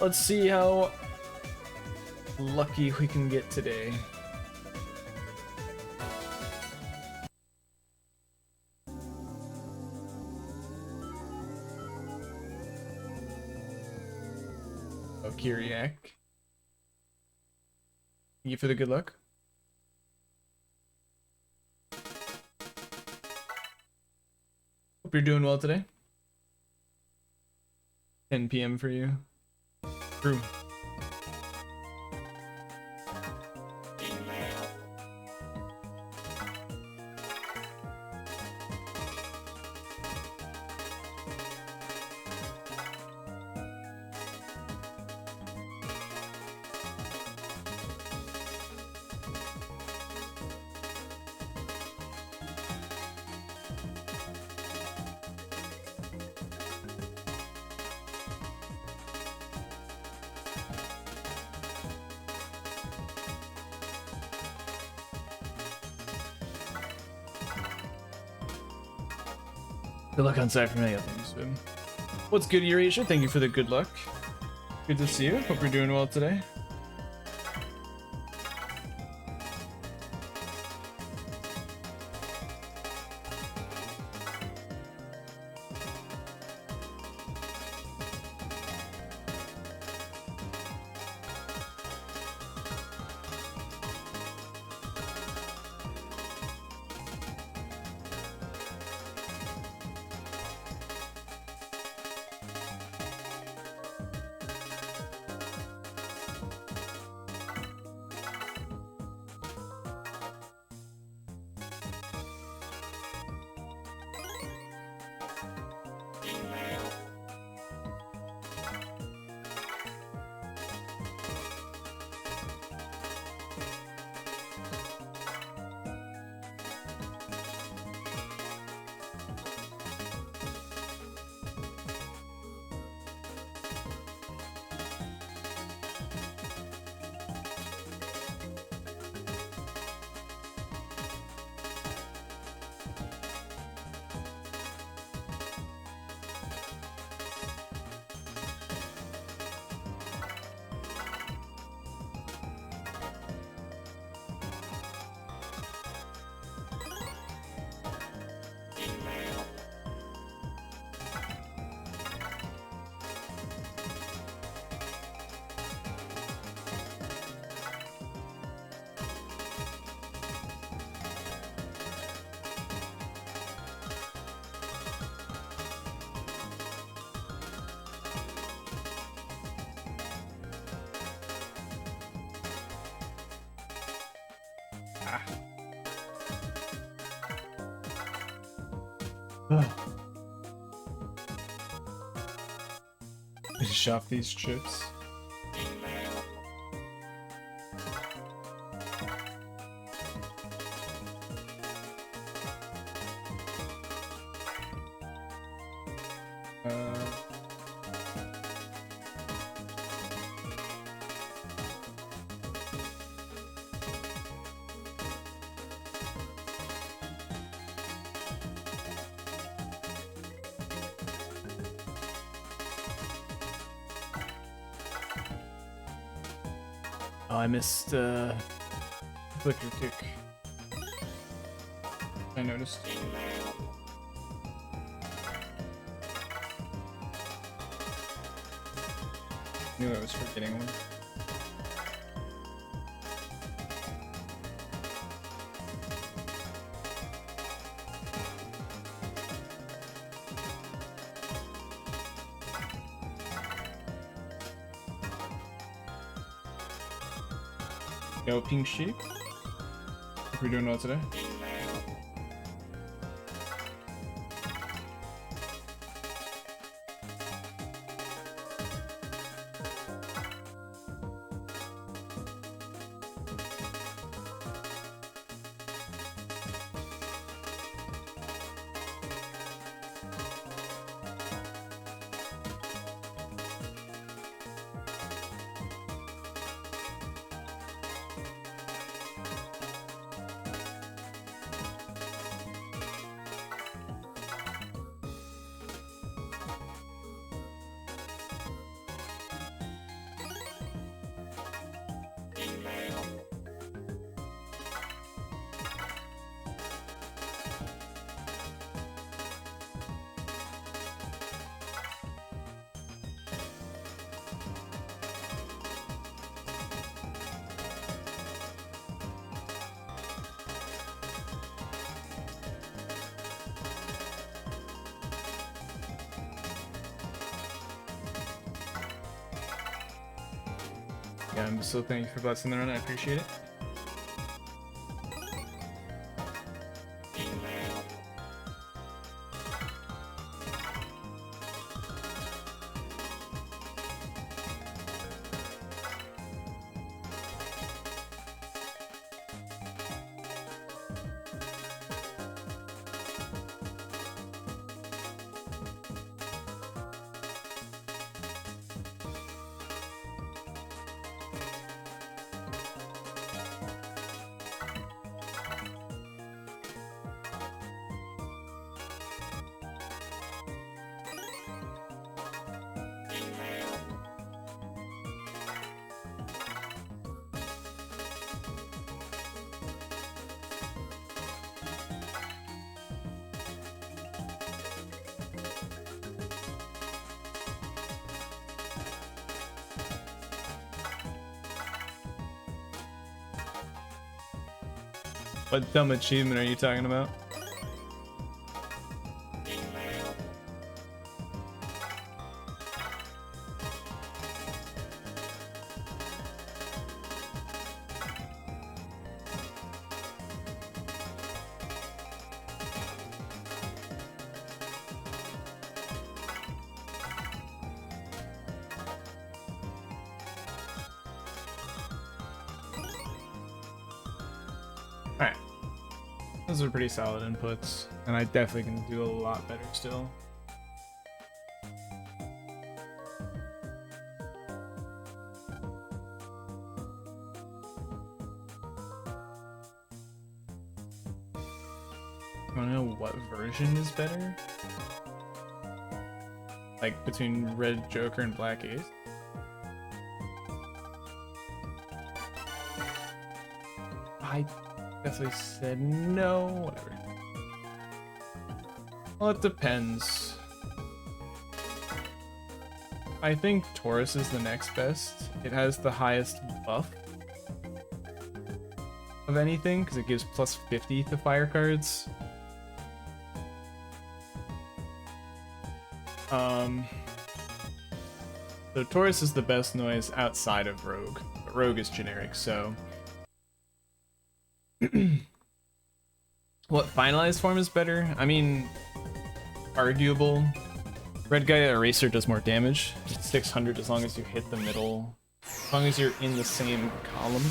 Let's see how lucky we can get today. Oh, Kyriak. Thank you for the good luck. Hope you're doing well today. 10 p.m. for you. True. Good luck on Cypher Mail. Thank you, Swim. What's good, Eurasia? Thank you for the good luck. Good to see you. Hope you're doing well today. Finish off these chips. Oh, I missed flicker kick. I noticed. Knew I was forgetting one. Yo, Pink Sheep. Hope you're doing well today. Yeah, I'm so thank you for blessing the run. I appreciate it. What dumb achievement are you talking about? Alright. Those are pretty solid inputs, and I definitely can do a lot better still. I don't know what version is better. Like between Red Joker and Black Ace. I definitely said no. Whatever. Well, it depends. I think Taurus is the next best. It has the highest buff of anything because it gives plus 50 to fire cards. So Taurus is the best noise outside of Rogue, but Rogue is generic, so what finalized form is better? I mean, arguable. Red Guy Eraser does more damage. It's 600 as long as you hit the middle, as long as you're in the same column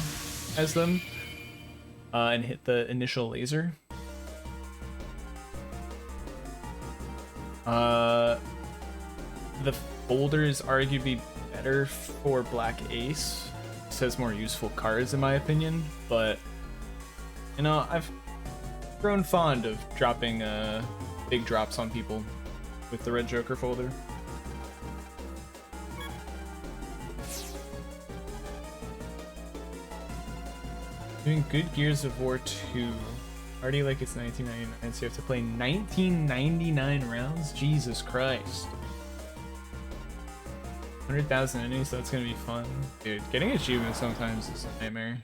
as them, and hit the initial laser. The folder is arguably better for Black Ace. It says more useful cards in my opinion, but you know, I've grown fond of dropping big drops on people with the Red Joker folder. Doing good Gears of War 2. Already like it's 1999, so you have to play 1999 rounds? Jesus Christ. 100,000 enemies, that's gonna be fun. Dude, getting achievements sometimes is a nightmare.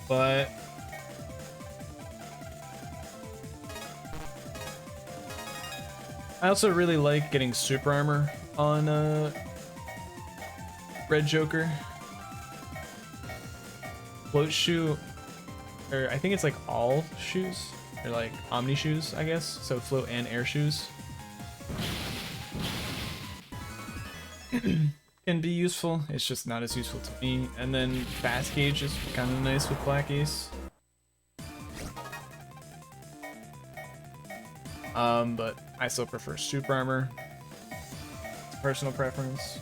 But I also really like getting super armor on Red Joker. Float shoe, or I think it's like all shoes, or like omni shoes, I guess. So float and air shoes can be useful. It's just not as useful to me. And then fast gauge is kind of nice with Black Ace. But I still prefer super armor. It's personal preference.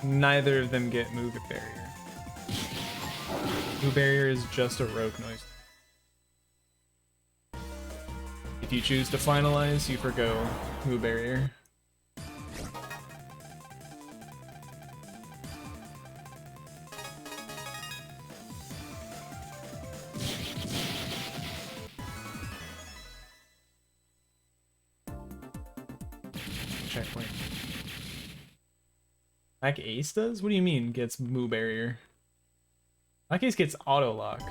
Neither of them get move barrier. Move barrier is just a rogue noise. If you choose to finalize, you forgo move barrier. Checkpoint. Black Ace does? What do you mean gets move barrier? Black Ace gets auto lock.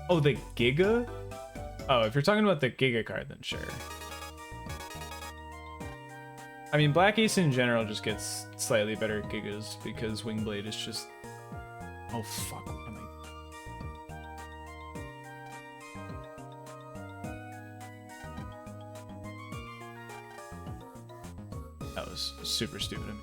Oh, the Giga? Oh, if you're talking about the Giga card, then sure. I mean, Black Ace in general just gets slightly better Gigas because Wingblade is just... Oh, fuck. What am I... That was super stupid of me.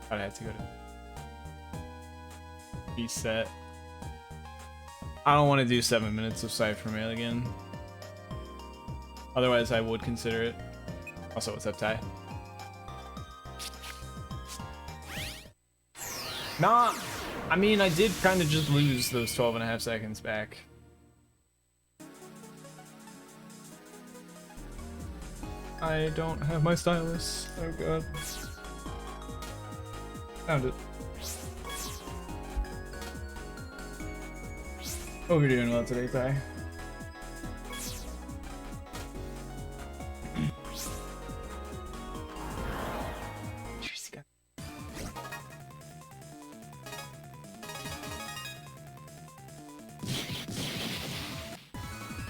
I had to go to reset. I don't want to do 7 minutes of Cypher Mail again. Otherwise, I would consider it. Also, what's up, Ty? Nah, I mean, I did kind of just lose those 12.5 seconds back. I don't have my stylus. Oh god. Found it. Hope you're doing well today, Ty.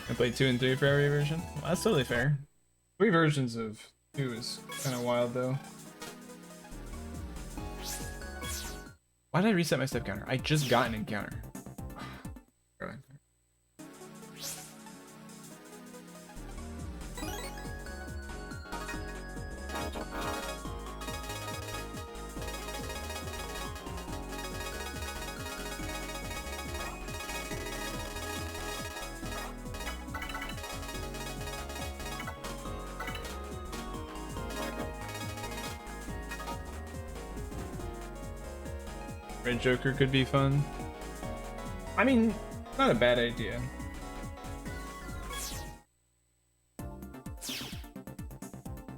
I played 2 and 3 for every version. Well, that's totally fair. 3 versions of 2 is kind of wild, though. Why did I reset my step counter? I just got an encounter. Red Joker could be fun. I mean, not a bad idea.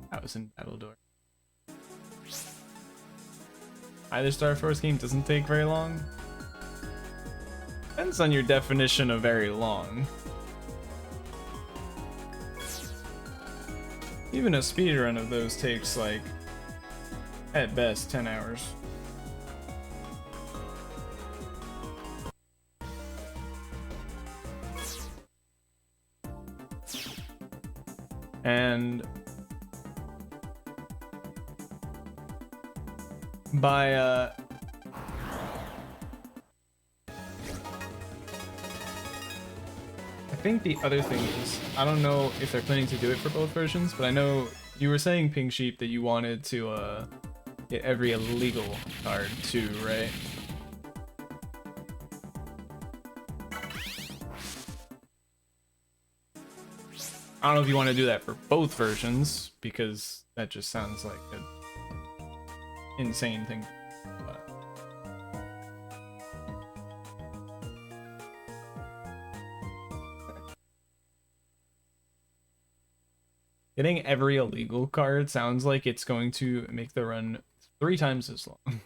That was in Battledore. Either Star Force game doesn't take very long. Depends on your definition of very long. Even a speedrun of those takes like, at best, 10 hours. And by I think the other thing is, I don't know if they're planning to do it for both versions, but I know you were saying, Pink Sheep, that you wanted to get every illegal card too, right? I don't know if you want to do that for both versions, because that just sounds like an insane thing. But... getting every illegal card sounds like it's going to make the run 3 times as long.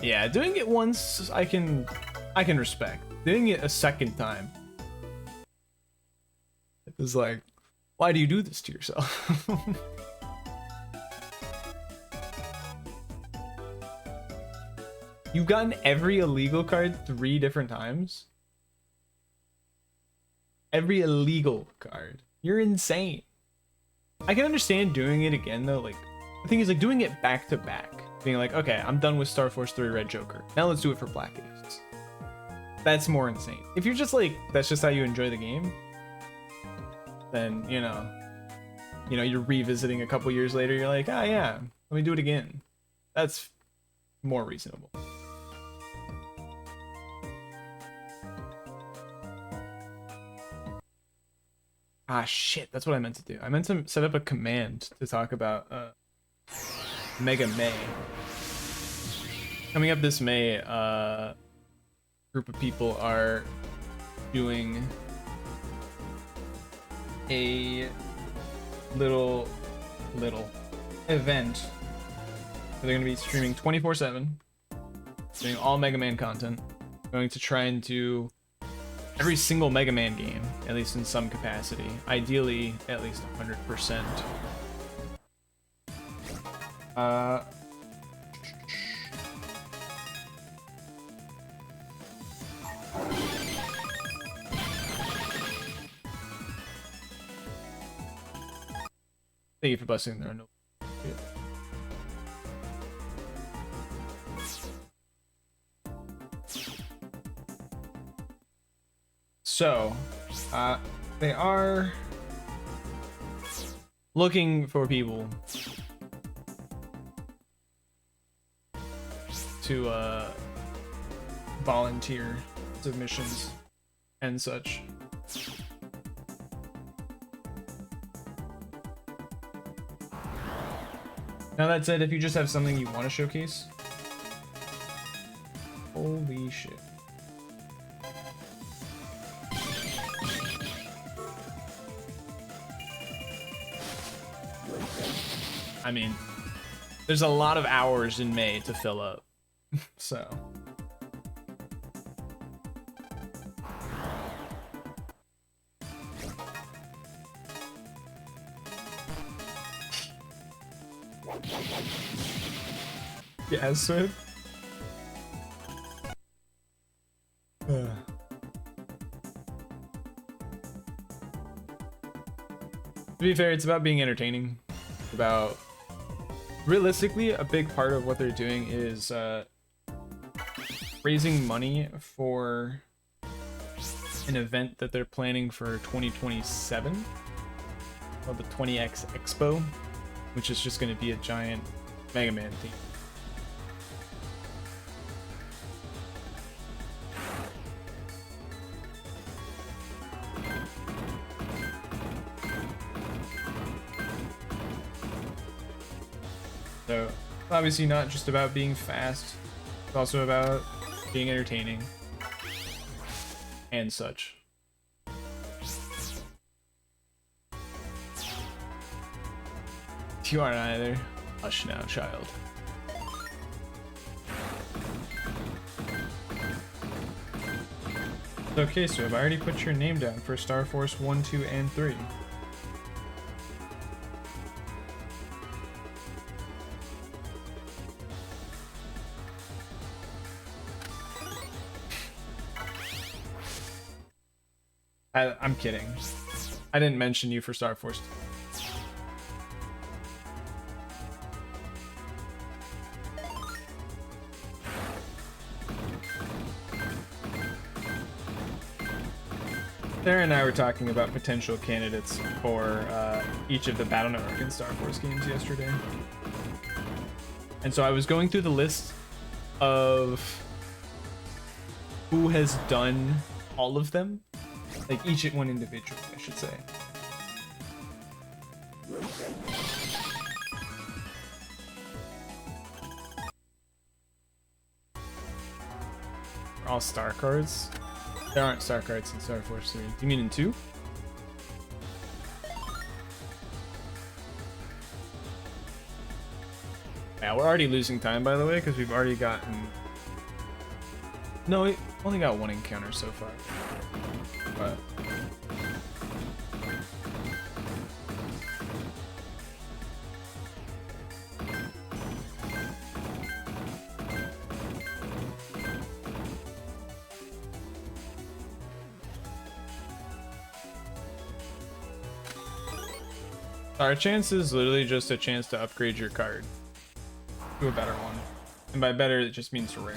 Yeah, doing it once I can respect. Doing it a second time is like, why do you do this to yourself? You've gotten every illegal card 3 different times? Every illegal card. You're insane. I can understand doing it again though, like the thing is like doing it back to back. Being like, okay, I'm done with Star Force 3 Red Joker. Now let's do it for Black Ace. That's more insane. If you're just like, that's just how you enjoy the game, then, you know, you're revisiting a couple years later, you're like, ah, yeah, let me do it again. That's more reasonable. Ah, shit, that's what I meant to do. I meant to set up a command to talk about, Mega May. Coming up this May, group of people are doing a little event. They're going to be streaming 24/7, doing all Mega Man content. going to try and do every single Mega Man game, at least in some capacity. Ideally, at least 100%. Thank you for busting there. No. So, they are looking for people to volunteer submissions and such. Now that said, if you just have something you want to showcase, holy shit. I mean, there's a lot of hours in May to fill up, so. Yeah, Swift. To be fair, it's about being entertaining. It's about realistically, a big part of what they're doing is raising money for an event that they're planning for 2027, called the 20X Expo, which is just going to be a giant Mega Man theme. So, obviously not just about being fast, it's also about being entertaining and such. You aren't either. Hush now, child. Okay, so I've already put your name down for Star Force 1, 2, and 3. I'm kidding. I didn't mention you for Star Force. Sarah and I were talking about potential candidates for each of the Battle Network and Star Force games yesterday. And so I was going through the list of who has done all of them. Like each one individually, I should say. All star cards? There aren't star cards in Star Force 3. You mean in 2? Yeah, we're already losing time, by the way, because we've already gotten... No, we only got one encounter so far. But... Our chance is literally just a chance to upgrade your card to a better one. And by better, it just means rare.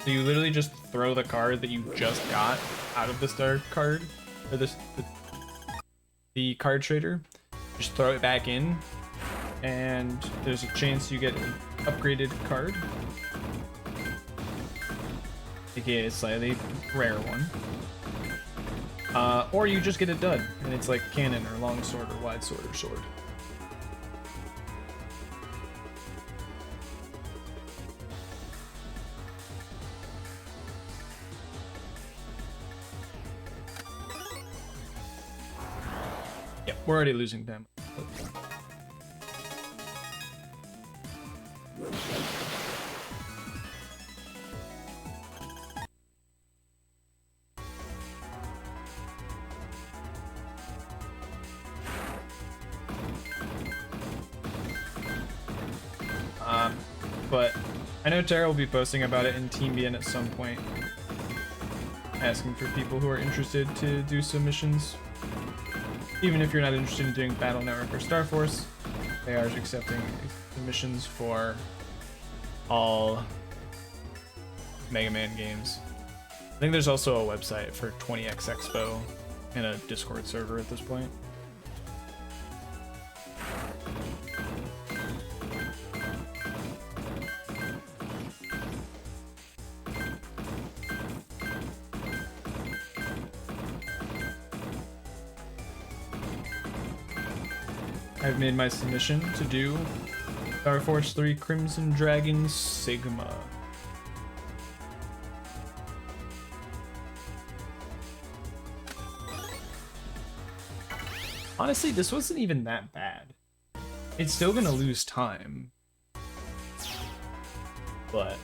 So you literally just throw the card that you just got out of the star card, or the card trader, just throw it back in, and there's a chance you get an upgraded card, aka a slightly rare one. Or you just get a dud, and it's like cannon or longsword or wide sword or sword. Yep, we're already losing them. But I know Tara will be posting about it in Team BN at some point, asking for people who are interested to do submissions. Even if you're not interested in doing Battle Network or Star Force, they are accepting submissions for all Mega Man games. I think there's also a website for 20X Expo and a Discord server at this point. I've made my submission to do Star Force 3 Crimson Dragon Sigma. Honestly, this wasn't even that bad. It's still gonna lose time, but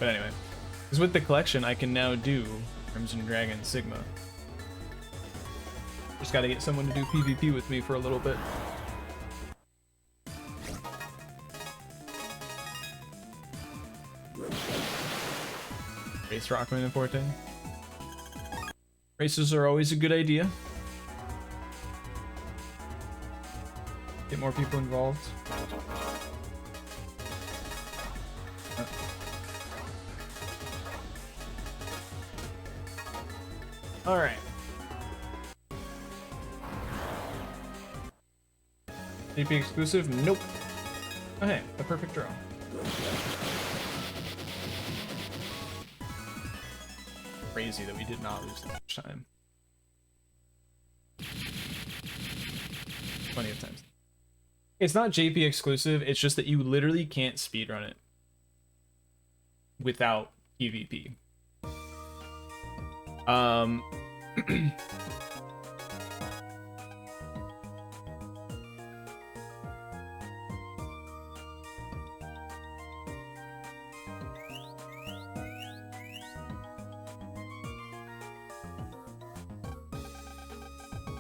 anyway, because with the collection, I can now do Crimson Dragon Sigma. Just gotta get someone to do PvP with me for a little bit. Race Rockman and Forte. Races are always a good idea. Get more people involved. All right. DP exclusive? Nope. Oh hey, a perfect draw. Crazy that we did not lose that much time. Plenty of times. It's not JP exclusive, it's just that you literally can't speedrun it without PvP.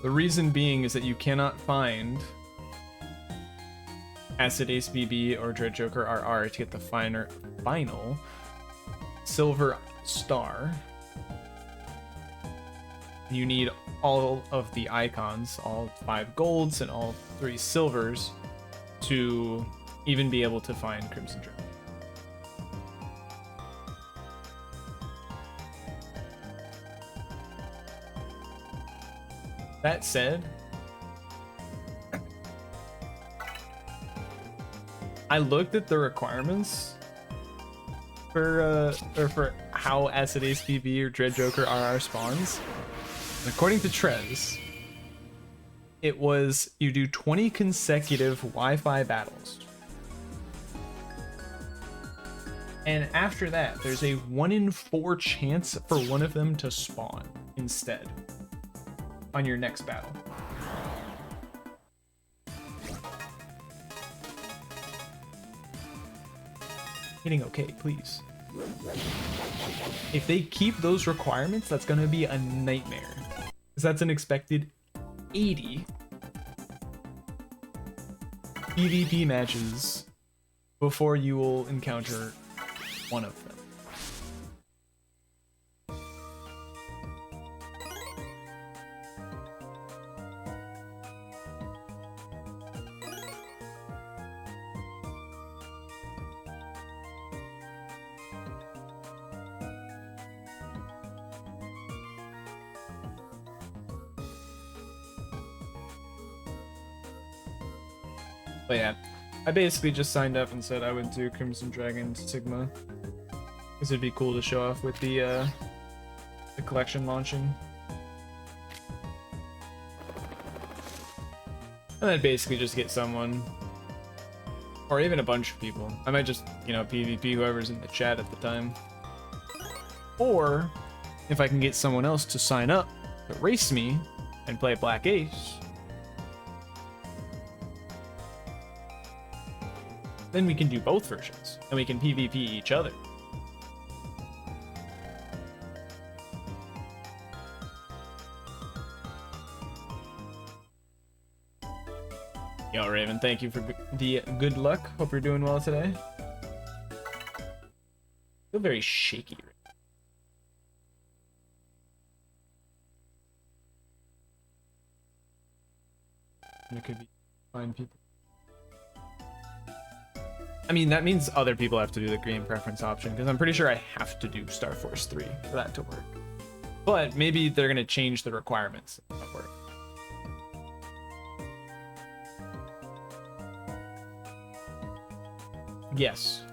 The reason being is that you cannot find Acid Ace BB or Dread Joker RR to get the final silver star. You need all of the icons, all 5 golds and all 3 silvers, to even be able to find Crimson Dragon. That said, I looked at the requirements for how Acid Ace BB or Dread Joker RR spawns. And according to Trez, it was you do 20 consecutive Wi-Fi battles. And after that, there's a 1 in 4 chance for one of them to spawn instead on your next battle. Hitting okay, please. If they keep those requirements, that's gonna be a nightmare. Because that's an expected 80 PvP matches before you will encounter one of them. But yeah, I basically just signed up and said I would do Crimson Dragon Sigma, because it'd be cool to show off with the collection launching. And then basically just get someone, or even a bunch of people. I might just, you know, PvP whoever's in the chat at the time. Or if I can get someone else to sign up to race me and play Black Ace, then we can do both versions, and we can PvP each other. Yo, Raven, thank you for the good luck. Hope you're doing well today. Feel very shaky. It could be fine people. I mean, that means other people have to do the game preference option, because I'm pretty sure I have to do Star Force 3 for that to work. But maybe they're going to change the requirements of work. Yes.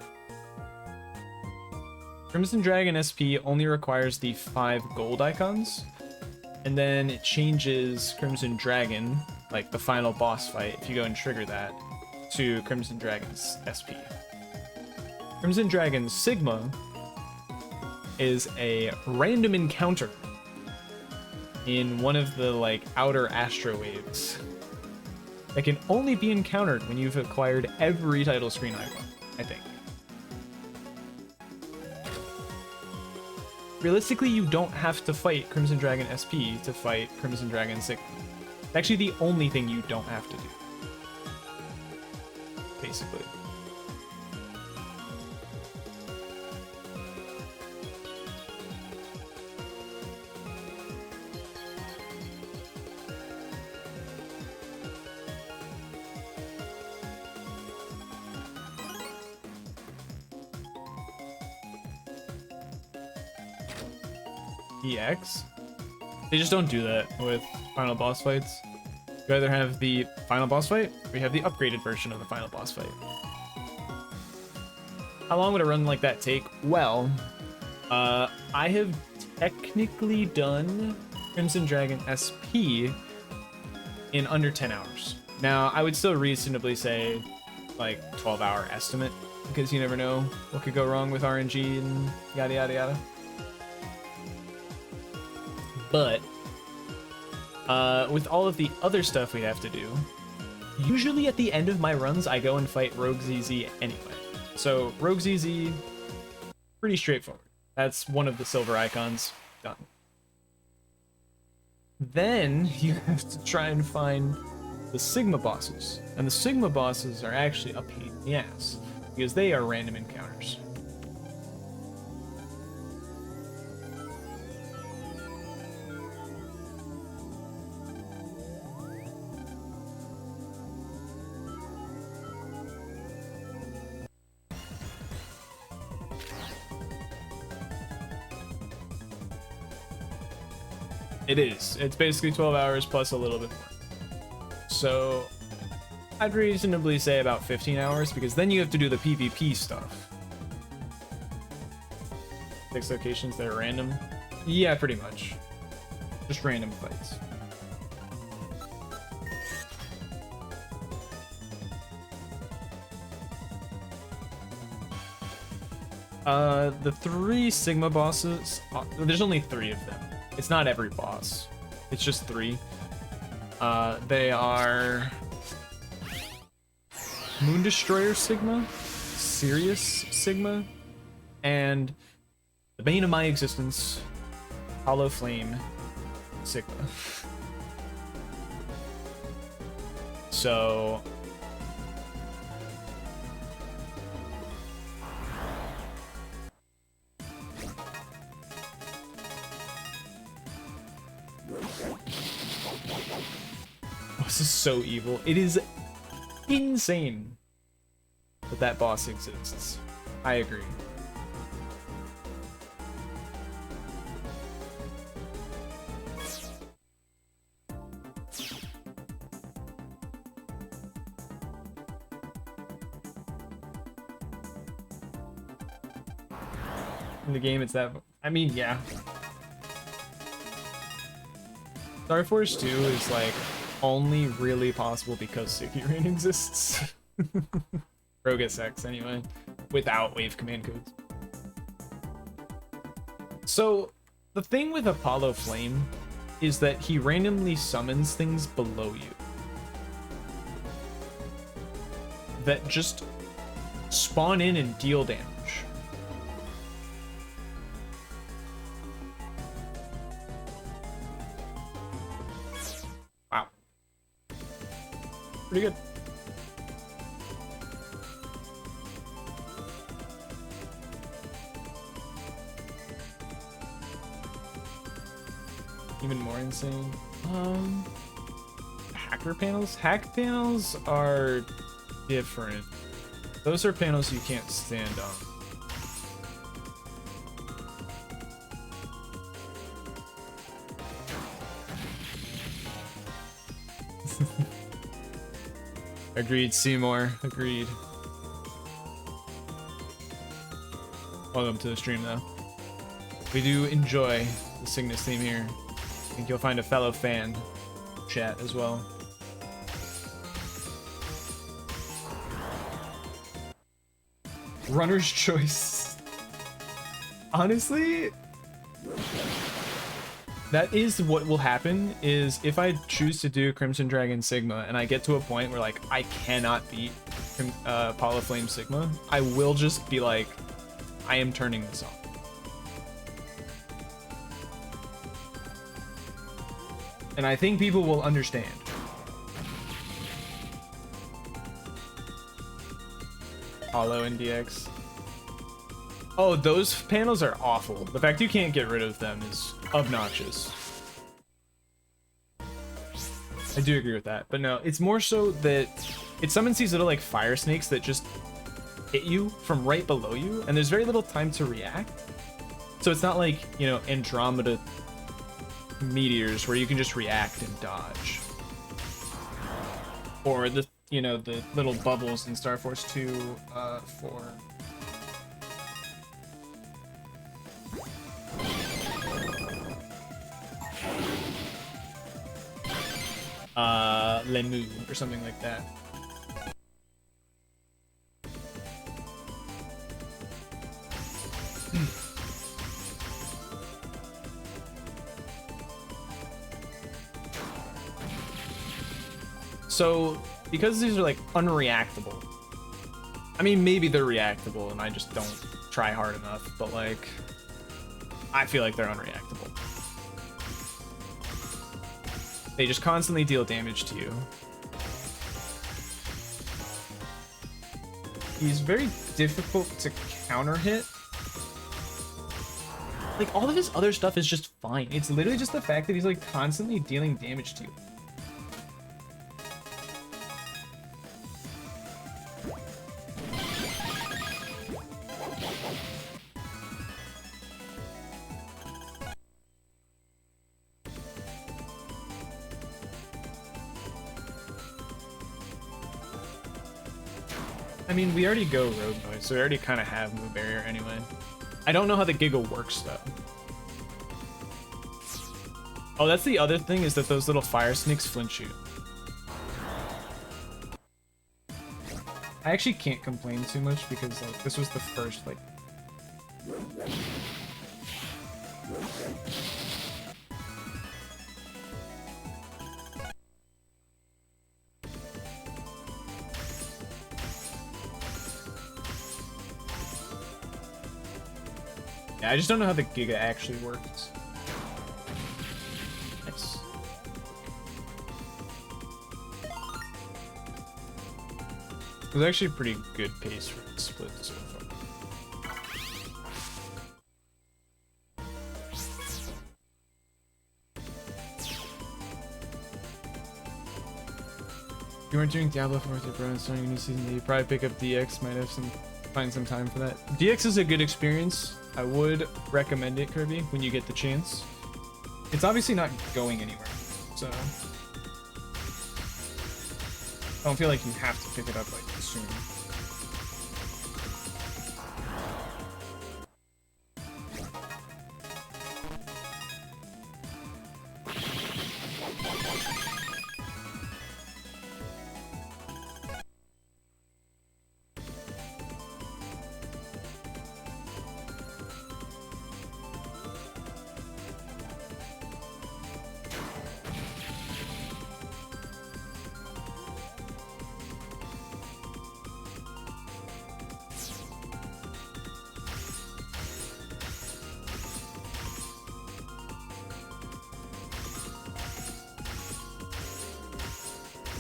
Crimson Dragon SP only requires the 5 gold icons, and then it changes Crimson Dragon, like the final boss fight, if you go and trigger that, to Crimson Dragon's SP. Crimson Dragon Sigma is a random encounter in one of the like outer astro waves that can only be encountered when you've acquired every title screen icon, I think. Realistically, you don't have to fight Crimson Dragon SP to fight Crimson Dragon Sigma. It's actually the only thing you don't have to do, basically. EX? They just don't do that with final boss fights. You either have the final boss fight, or you have the upgraded version of the final boss fight. How long would a run like that take? Well, I have technically done Crimson Dragon SP in under 10 hours. Now, I would still reasonably say like 12-hour estimate, because you never know what could go wrong with RNG and yada yada yada. But with all of the other stuff we have to do, usually at the end of my runs, I go and fight Rogue ZZ anyway. So Rogue ZZ, pretty straightforward. That's one of the silver icons, done. Then you have to try and find the Sigma bosses. And the Sigma bosses are actually a pain in the ass, because they are random encounters. It is. It's basically 12 hours plus a little bit more. So I'd reasonably say about 15 hours, because then you have to do the PvP stuff. 6 locations that are random. Yeah, pretty much. Just random fights. The 3 Sigma bosses, there's only 3 of them. It's not every boss. It's just 3. They are Moon Destroyer Sigma, Sirius Sigma, and the bane of my existence, Hollow Flame Sigma. So this is so evil. It is insane that that boss exists. I agree. In the game, it's that. I mean, yeah. Star Force 2 is like only really possible because Speedrun exists. Rogue SX anyway, without wave command codes. So the thing with Apollo Flame is that he randomly summons things below you that just spawn in and deal damage. Wow. Pretty good. even more insane. Hacker panels? Hack panels are different. Those are panels you can't stand on. Agreed, Seymour. Agreed. Welcome to the stream, though. We do enjoy the Cygnus theme here. I think you'll find a fellow fan chat as well. Runner's choice. Honestly, that is what will happen. Is if I choose to do Crimson Dragon Sigma and I get to a point where like I cannot beat Polyflame Sigma, I will just be like, I am turning this off. And I think people will understand. Hollow and DX. Oh, those panels are awful. The fact you can't get rid of them is obnoxious. I do agree with that. But no, it's more so that it summons these little like fire snakes that just hit you from right below you, and there's very little time to react. So it's not like, you know, Andromeda meteors where you can just react and dodge. Or the, you know, the little bubbles in Star Force 2 for Lemu or something like that. So, because these are like unreactable, I mean, maybe they're reactable and I just don't try hard enough, but like, I feel like they're unreactable. They just constantly deal damage to you. He's very difficult to counter hit. Like, all of his other stuff is just fine. It's literally just the fact that he's like constantly dealing damage to you. I mean, we already go Road Noise, so we already kind of have Move Barrier anyway. I don't know how the Giga works, though. Oh, that's the other thing, is that those little fire snakes flinch you. I actually can't complain too much because, like, this was the first, like... Yeah, I just don't know how the Giga actually works. Nice. It was actually a pretty good pace for the split so far. If you weren't doing Diablo 4 with your brother starting a new season, you'd probably pick up DX, might have find some time for that. DX is a good experience. I would recommend it, Kirby, when you get the chance. It's obviously not going anywhere, so I don't feel like you have to pick it up like soon.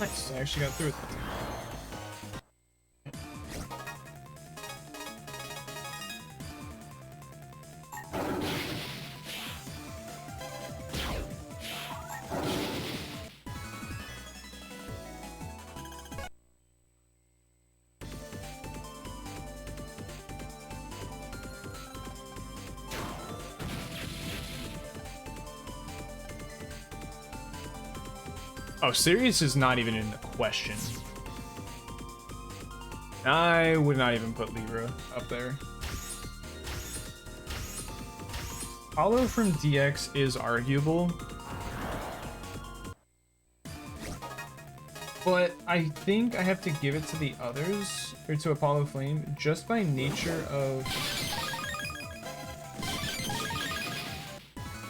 Nice, I actually got through it that time. Oh, Sirius is not even in the question. I would not even put Libra up there. Apollo from DX is arguable. But I think I have to give it to the others, or to Apollo Flame, just by nature of...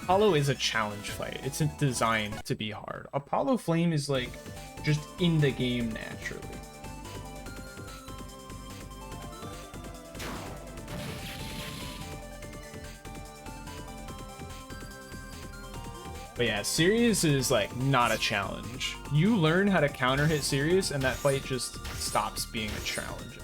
Apollo is a challenge fight. It's designed to be hard. Apollo Flame is like, just in the game naturally. But yeah, Sirius is like not a challenge. You learn how to counter hit Sirius and that fight just stops being a challenge.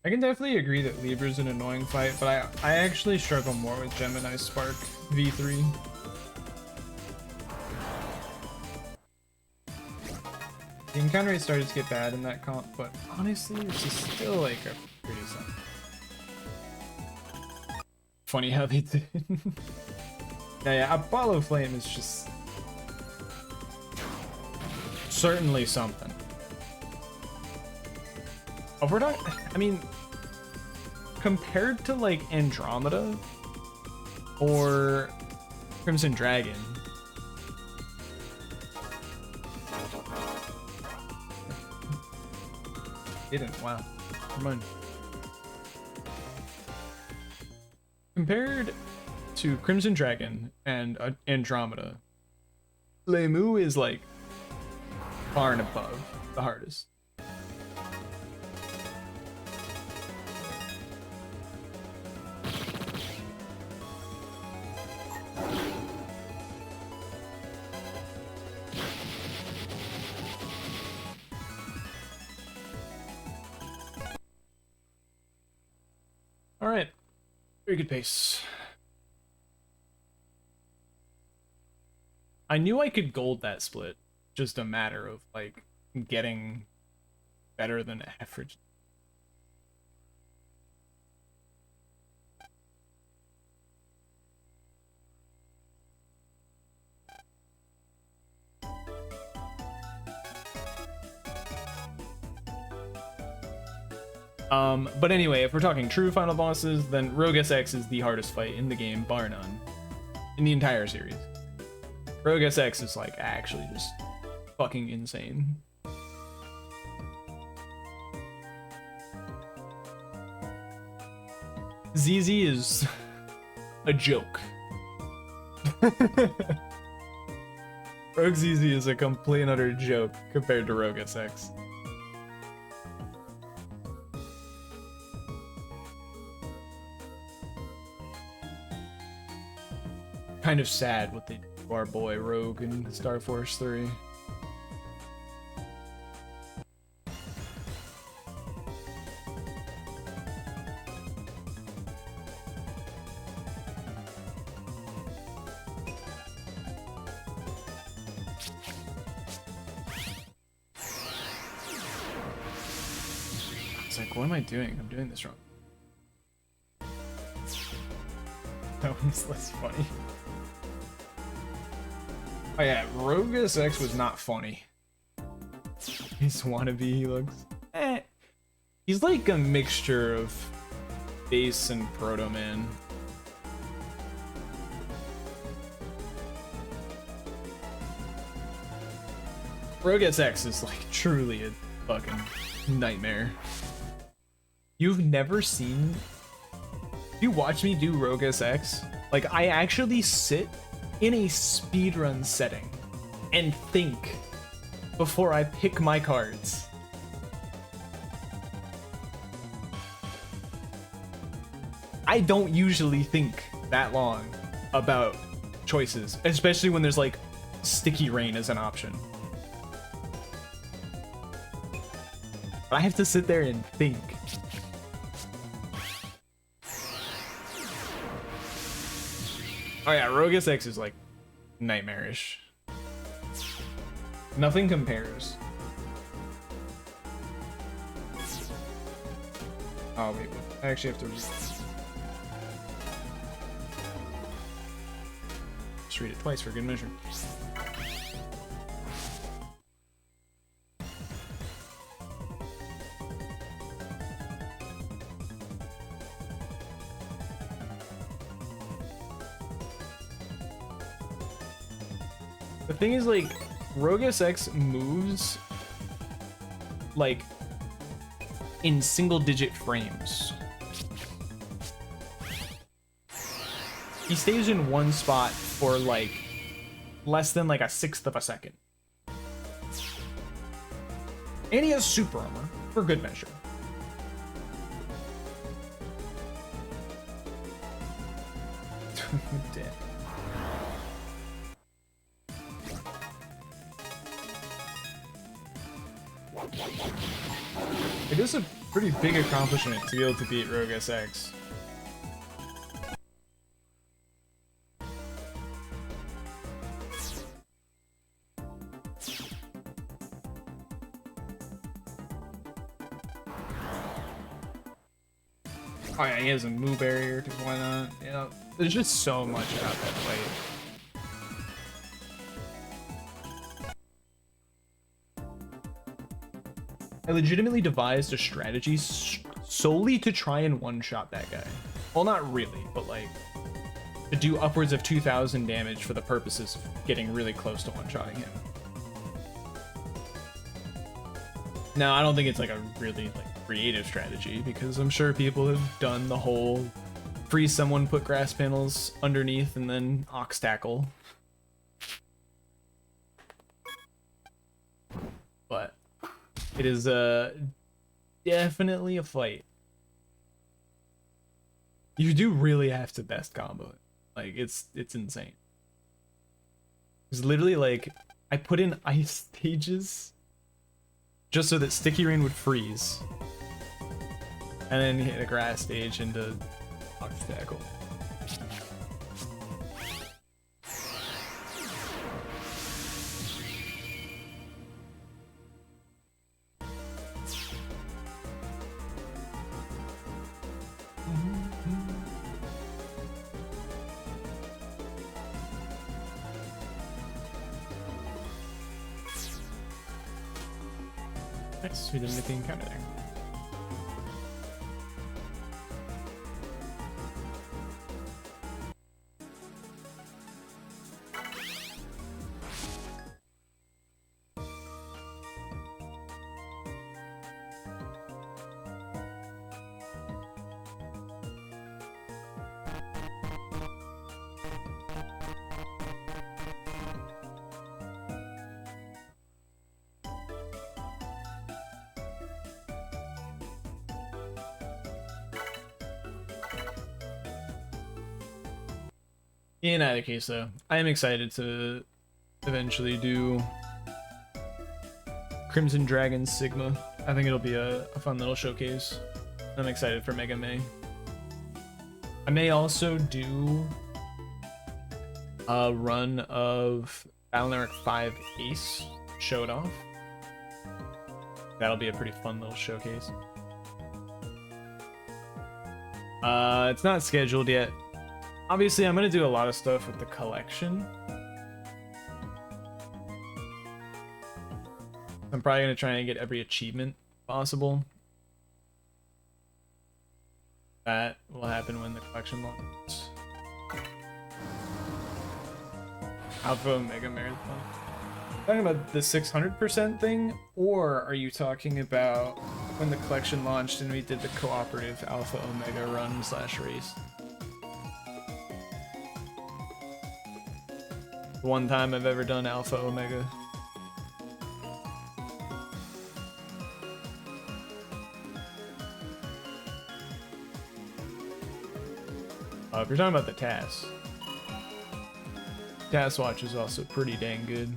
I can definitely agree that Libra's an annoying fight, but I actually struggle more with Gemini Spark V3. The encounter rate started to get bad in that comp, but honestly, it's just still like a pretty solid. Funny how they did. Yeah, Apollo Flame is just certainly something. Oh, we're not, I mean, compared to like Andromeda or Crimson Dragon, didn't. Wow. Come on. Compared to Crimson Dragon and Andromeda, Lemu is like far and above the hardest. All right, very good pace. I knew I could gold that split, just a matter of like getting better than average. But anyway, if we're talking true final bosses, then Rogue SX is the hardest fight in the game, bar none, in the entire series. Rogue SX is like actually just fucking insane. ZZ is a joke. Rogue ZZ is a complete and utter joke compared to Rogue SX. Kind of sad what they did to our boy Rogue in Star Force 3. It's like, what am I doing? I'm doing this wrong. That one's less funny. Oh yeah, Rogue SX was not funny. His wannabe looks eh. He's like a mixture of Base and Proto Man. Rogue SX is like truly a fucking nightmare. You've never seen... You watch me do Rogue SX? Like, I actually sit in a speedrun setting and think before I pick my cards. I don't usually think that long about choices, especially when there's like sticky rain as an option. But I have to sit there and think. Oh yeah, Rogue SX is like nightmarish. Nothing compares. Oh wait, I actually have to just read it twice for good measure. The thing is, like, Rogue SX moves like in single-digit frames. He stays in one spot for like less than like a sixth of a second. And he has super armor for good measure. Damn. It is a pretty big accomplishment to be able to beat Rogue SX. Oh yeah, he has a move barrier, because why not? Yeah, there's just so much about that fight. I legitimately devised a strategy solely to try and one-shot that guy. Well, not really, but like to do upwards of 2,000 damage for the purposes of getting really close to one-shotting him. Now, I don't think it's like a really like creative strategy, because I'm sure people have done the whole freeze someone, put grass panels underneath, and then ox tackle. But it is definitely a fight. You do really have to best combo it. Like, it's insane. It's literally like, I put in ice stages just so that Sticky Rain would freeze. And then hit a grass stage into ox tackle. Nice, we didn't get the encounter there. In either case, though, I am excited to eventually do Crimson Dragon Sigma. I think it'll be a fun little showcase. I'm excited for Mega May. I may also do a run of Battle Network 5 Ace, show it off. That'll be a pretty fun little showcase. It's not scheduled yet. Obviously, I'm going to do a lot of stuff with the collection. I'm probably going to try and get every achievement possible. That will happen when the collection launches. Alpha Omega Marathon. Talking about the 600% thing, or are you talking about when the collection launched and we did the cooperative Alpha Omega run / race? One time I've ever done Alpha Omega. If you're talking about the TAS, TAS Watch is also pretty dang good.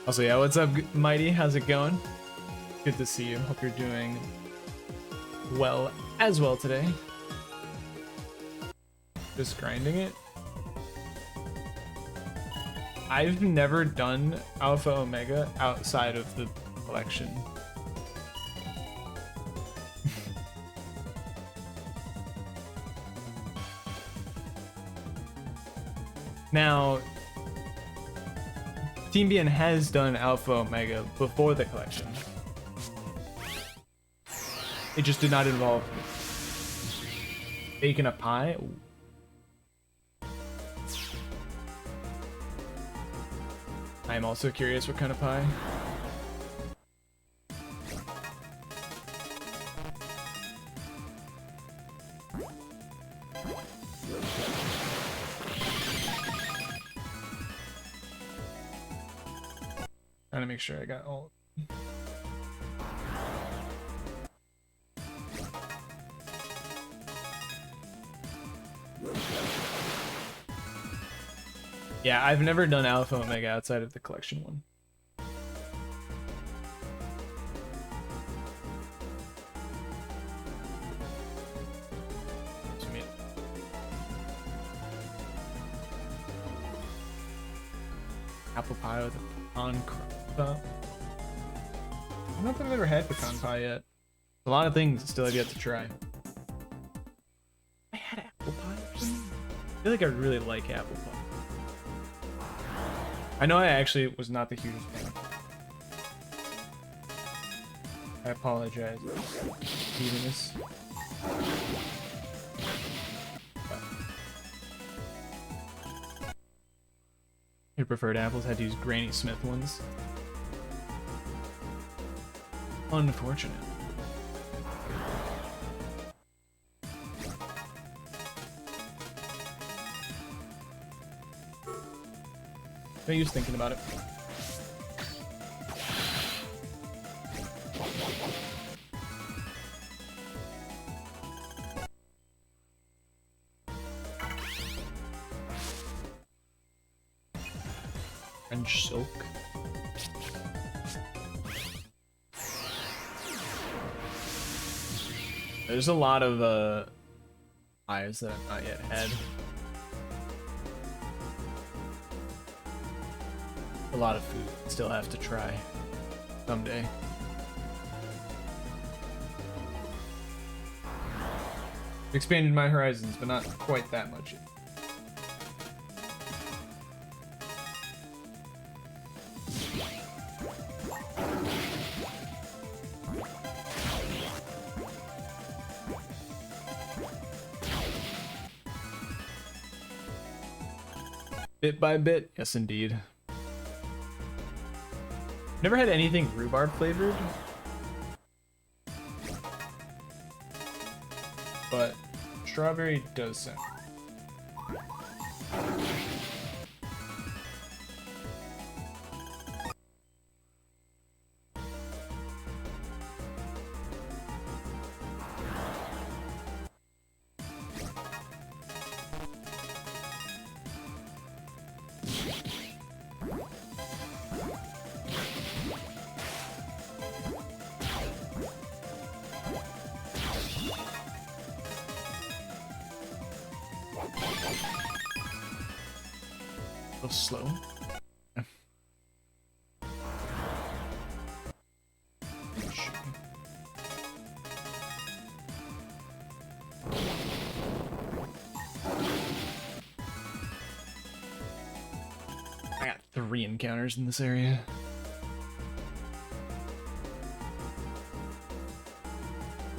Also, yeah, what's up, Mighty? How's it going? Good to see you. Hope you're doing well as well today. Just grinding it. I've never done Alpha Omega outside of the collection. Now, Team BN has done Alpha Omega before the collection. It just did not involve baking a pie. Ooh. I am also curious what kind of pie. Trying to make sure I got all. Yeah, I've never done Alpha Omega outside of the collection one. Apple pie with a pecan crust top. I don't know if I've ever had pecan pie yet. A lot of things still have yet to try. I had apple pie or something? I feel like I really like apple pie. I know I actually was not the hugest fan. I apologize for eating this. Your preferred apples had to use Granny Smith ones. Unfortunate. No use thinking about it. French silk. There's a lot of eyes that I've not yet had. A lot of food still have to try someday. Expanded my horizons, but not quite that much yet. Bit by bit, yes indeed. Never had anything rhubarb flavored, but strawberry does sound. A little slow. I got 3 encounters in this area.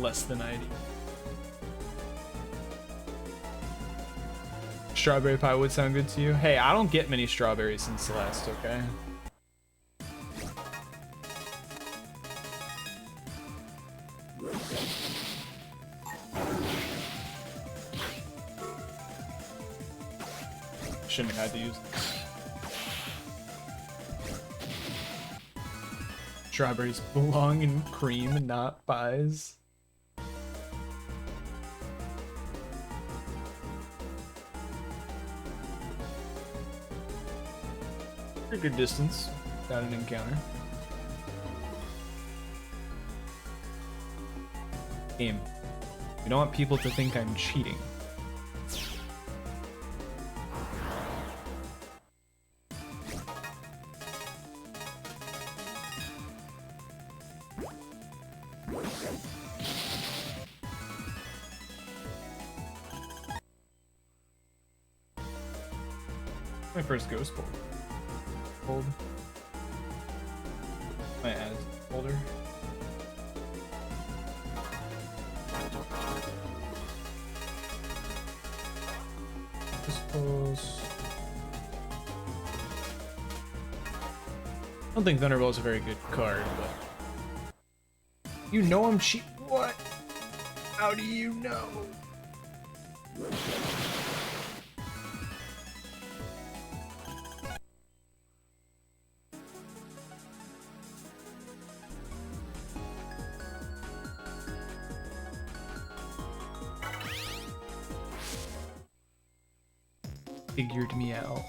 Less than ideal. Strawberry pie would sound good to you. Hey, I don't get many strawberries in Celeste, okay? Shouldn't have had to use this. Strawberries belong in cream and not pies. Pretty good distance without an encounter. Game. We don't want people to think I'm cheating. My first ghost hold. My add folder. Crystals. I don't think Thunderbolt's a very good card, but you know I'm cheap. What? How do you know? Figured me out.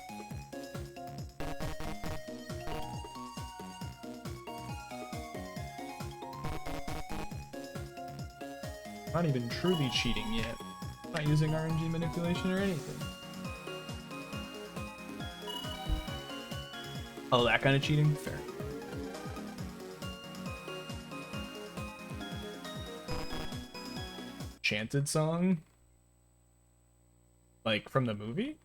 Not even truly cheating yet. Not using RNG manipulation or anything. Oh, that kind of cheating? Fair. Chanted song? Like from the movie?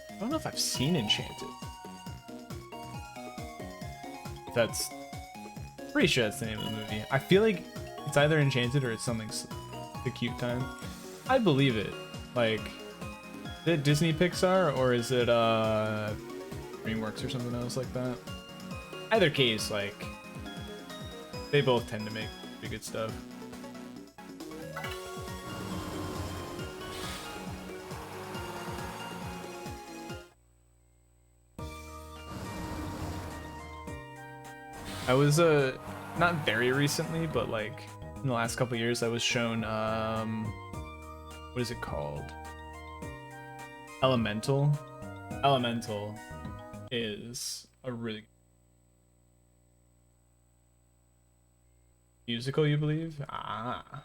I don't know if I've seen Enchanted. That's pretty sure that's the name of the movie. I feel like it's either Enchanted or it's something the cute time. I believe it. Like, is it Disney Pixar or is it DreamWorks or something else like that? Either case, like, they both tend to make pretty good stuff. I was not very recently, but like in the last couple of years I was shown what is it called? Elemental. Elemental is a really musical, you believe? Ah.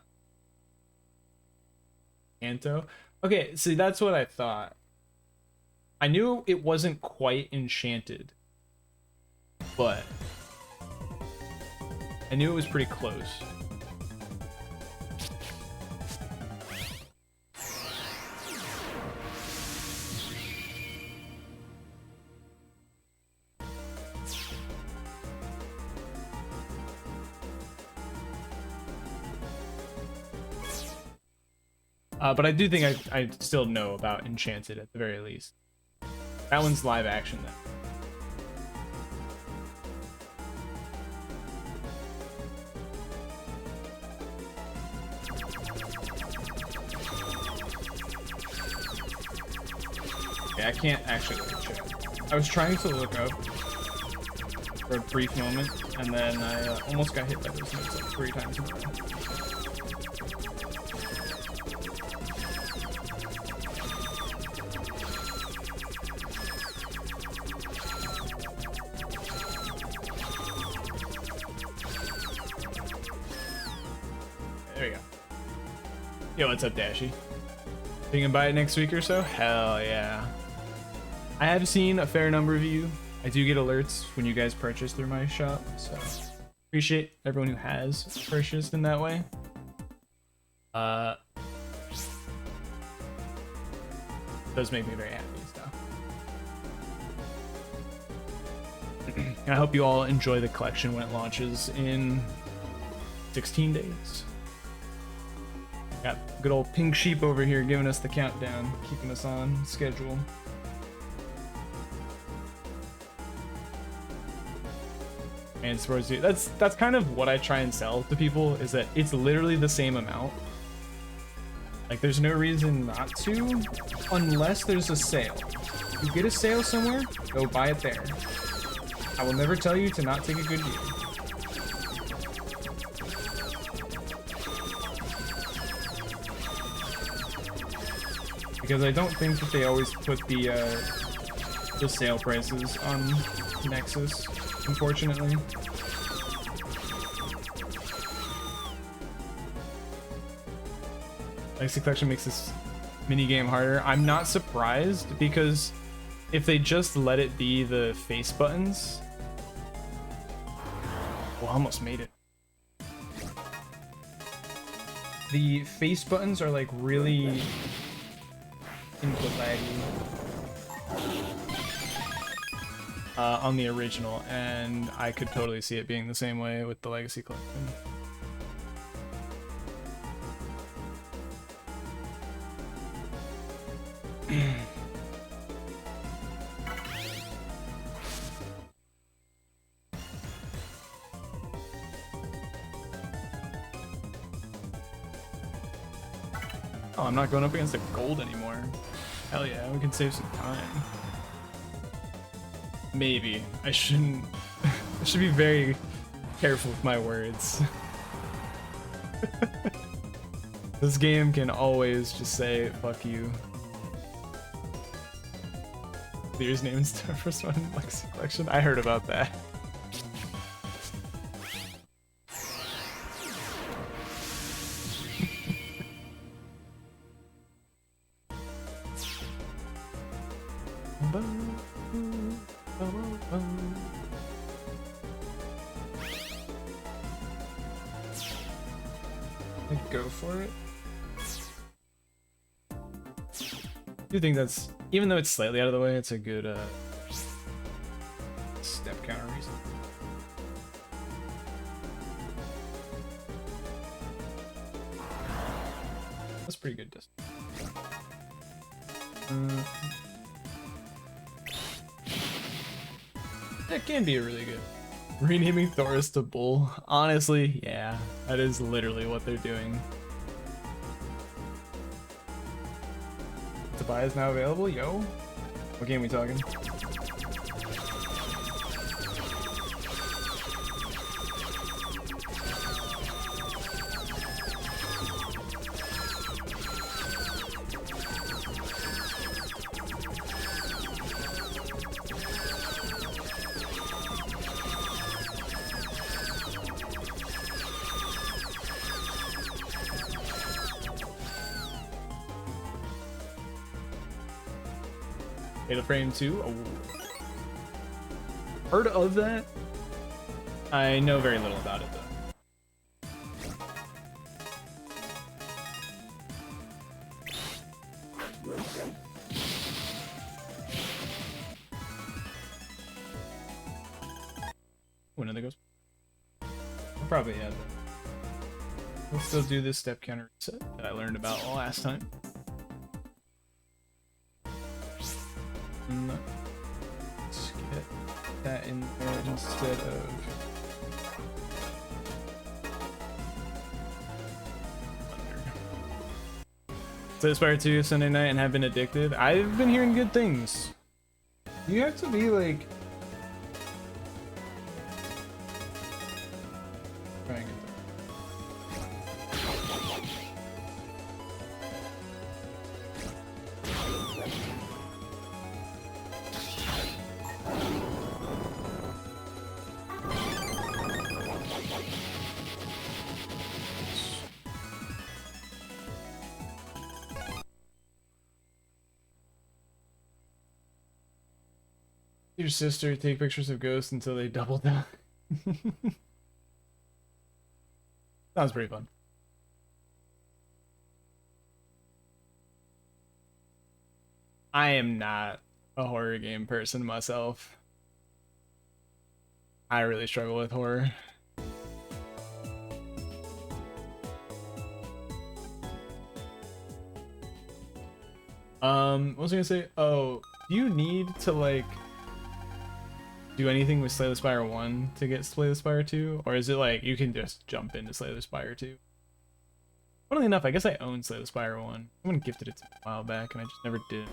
Kanto. Okay, see, that's what I thought. I knew it wasn't quite Enchanted, but I knew it was pretty close. But I do think I still know about Enchanted at the very least. That one's live action though. Yeah, I can't actually look at chat. I was trying to look up for a brief moment, and then I almost got hit by those notes like 3 times in a row. There we go. Yo, what's up, Dashy? You can buy it next week or so? Hell yeah. I have seen a fair number of you. I do get alerts when you guys purchase through my shop, so appreciate everyone who has purchased in that way. Does make me very happy, so. And I hope you all enjoy the collection when it launches in 16 days. Got good old Pink Sheep over here giving us the countdown, keeping us on schedule. And that's kind of what I try and sell to people, is that it's literally the same amount. Like, there's no reason not to, unless there's a sale. You get a sale somewhere, go buy it there. I will never tell you to not take a good deal. Because I don't think that they always put the sale prices on Nexus, unfortunately. Legacy Collection makes this minigame harder. I'm not surprised, because if they just let it be the face buttons... Well, I almost made it. The face buttons are like really input laggy on the original, and I could totally see it being the same way with the Legacy Collection. Oh, I'm not going up against the gold anymore. Hell yeah, we can save some time. Maybe. I shouldn't... I should be very careful with my words. This game can always just say, fuck you. Clear's name is the first one in Legacy Collection. I heard about that. I'd go for it. I do think that's, even though it's slightly out of the way, it's a good step counter reason. That's pretty good distance. That can be really good. Renaming Thoris to Bull. Honestly, yeah, that is literally what they're doing. To buy is now available, yo. What game are we talking? Fatal Frame 2? Oh. Heard of that? I know very little about it though. Oh, another goes. I'll probably add that. We'll still do this step counter reset that I learned about last time. Let's get that in there instead of under. So Spire 2 Sunday night and have been addicted. I've been hearing good things. You have to be like trying it. Your sister take pictures of ghosts until they double down. Sounds pretty fun. I am not a horror game person myself. I really struggle with horror. What was I gonna say? Oh, do you need to like do anything with Slay the Spire 1 to get Slay the Spire 2? Or is it like you can just jump into Slay the Spire 2? Funnily enough, I guess I own Slay the Spire 1. Someone gifted it to me a while back and I just never did.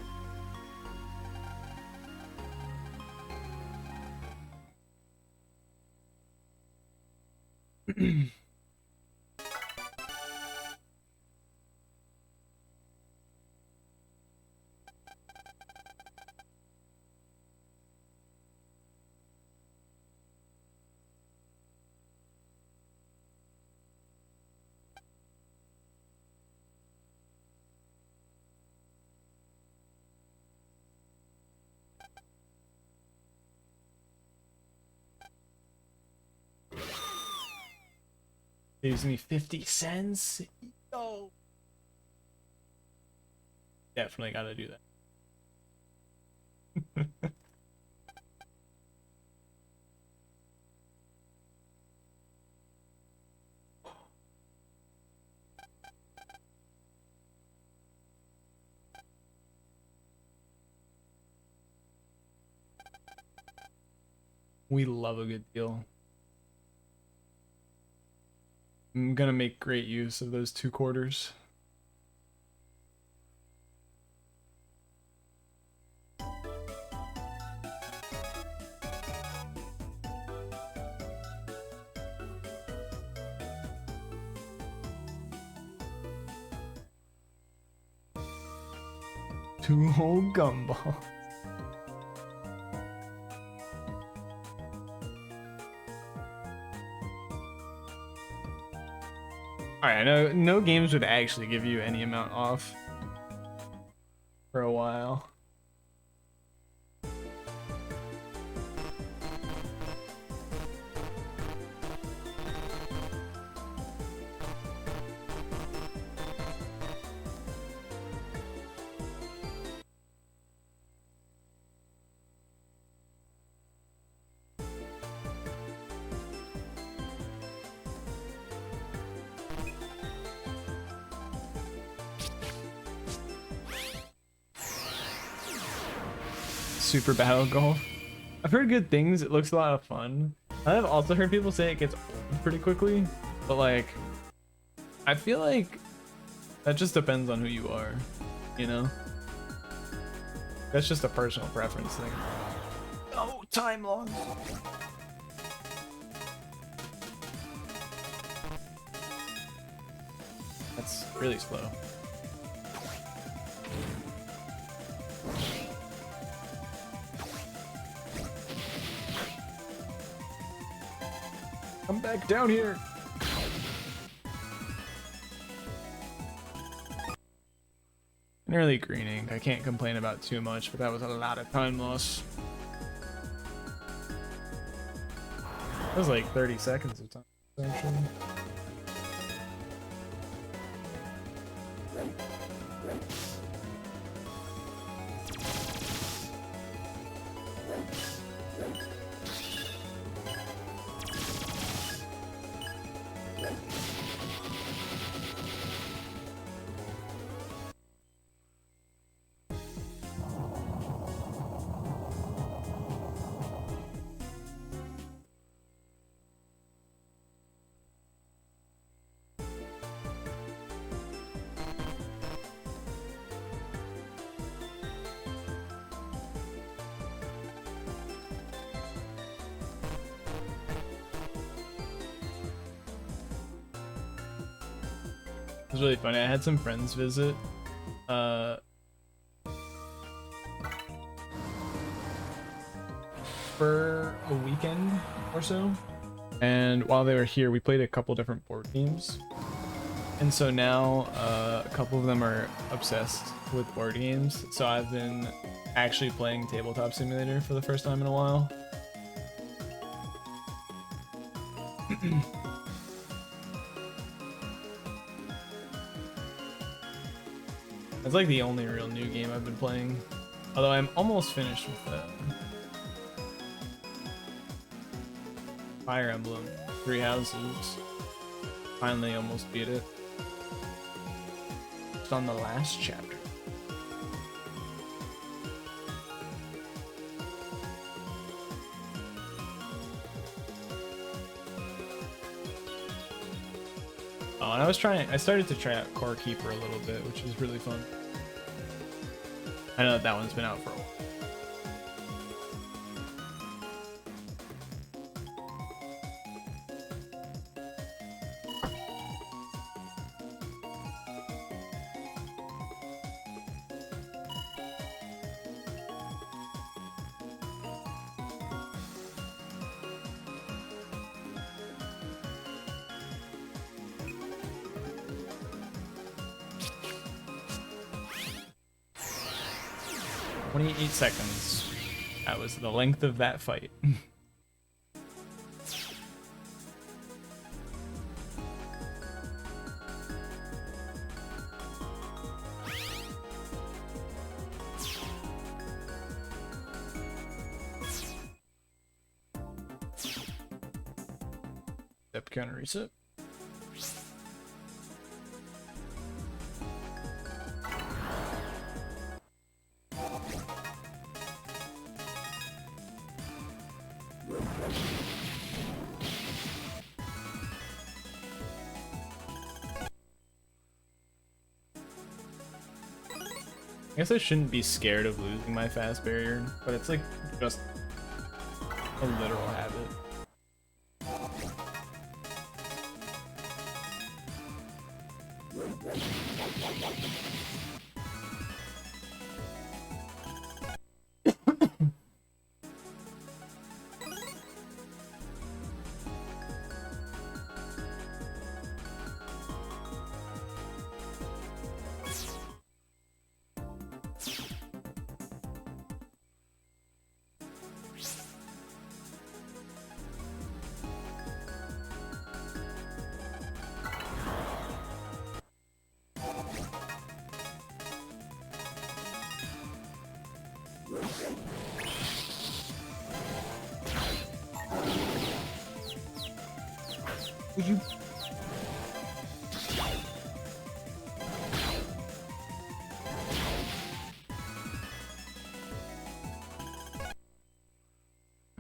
Saves me 50 cents? No. Definitely gotta do that. We love a good deal. I'm gonna make great use of those 2 quarters. Two whole gumball. Alright, I know no games would actually give you any amount off for a while. Super Battle Golf. I've heard good things. It looks a lot of fun. I've also heard people say it gets old pretty quickly, but like, I feel like that just depends on who you are, you know? That's just a personal preference thing. Oh, time long. That's really slow. Come back down here. Nearly green ink. I can't complain about too much, but that was a lot of time loss. That was like 30 seconds of time, actually. It was really funny. I had some friends visit. For a weekend or so. And while they were here, we played a couple different board games. And so now a couple of them are obsessed with board games. So I've been actually playing Tabletop Simulator for the first time in a while. It's like the only real new game I've been playing. Although I'm almost finished with Fire Emblem 3 Houses. Finally almost beat it. It's on the last chapter. Oh, and I started to try out Core Keeper a little bit, which is really fun. I know that one's been out for a while. Seconds. That was the length of that fight. Step counter reset. I guess I shouldn't be scared of losing my fast barrier, but it's like just a literal habit.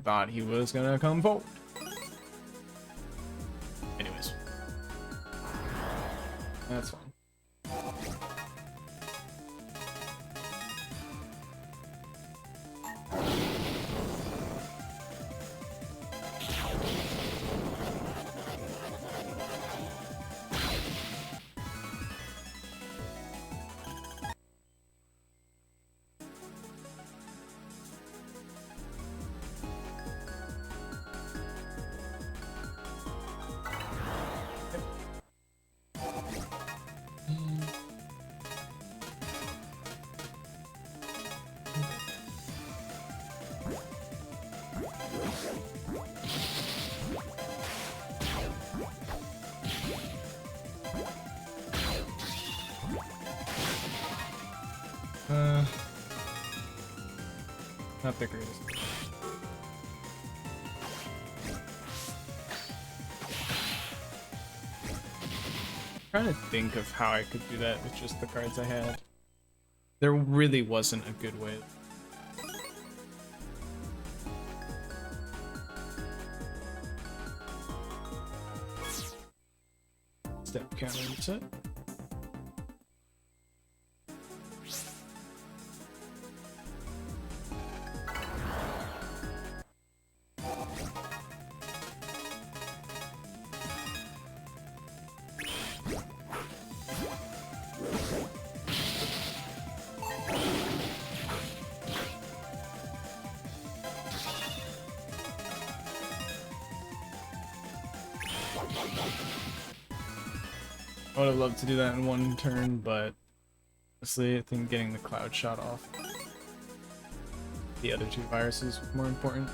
Thought he was gonna come forward. Anyways, that's fine. Not the greatest. Trying to think of how I could do that with just the cards I had. There really wasn't a good way. Step counter reset. I would have loved to do that in one turn, but honestly, I think getting the cloud shot off the other two viruses was more important.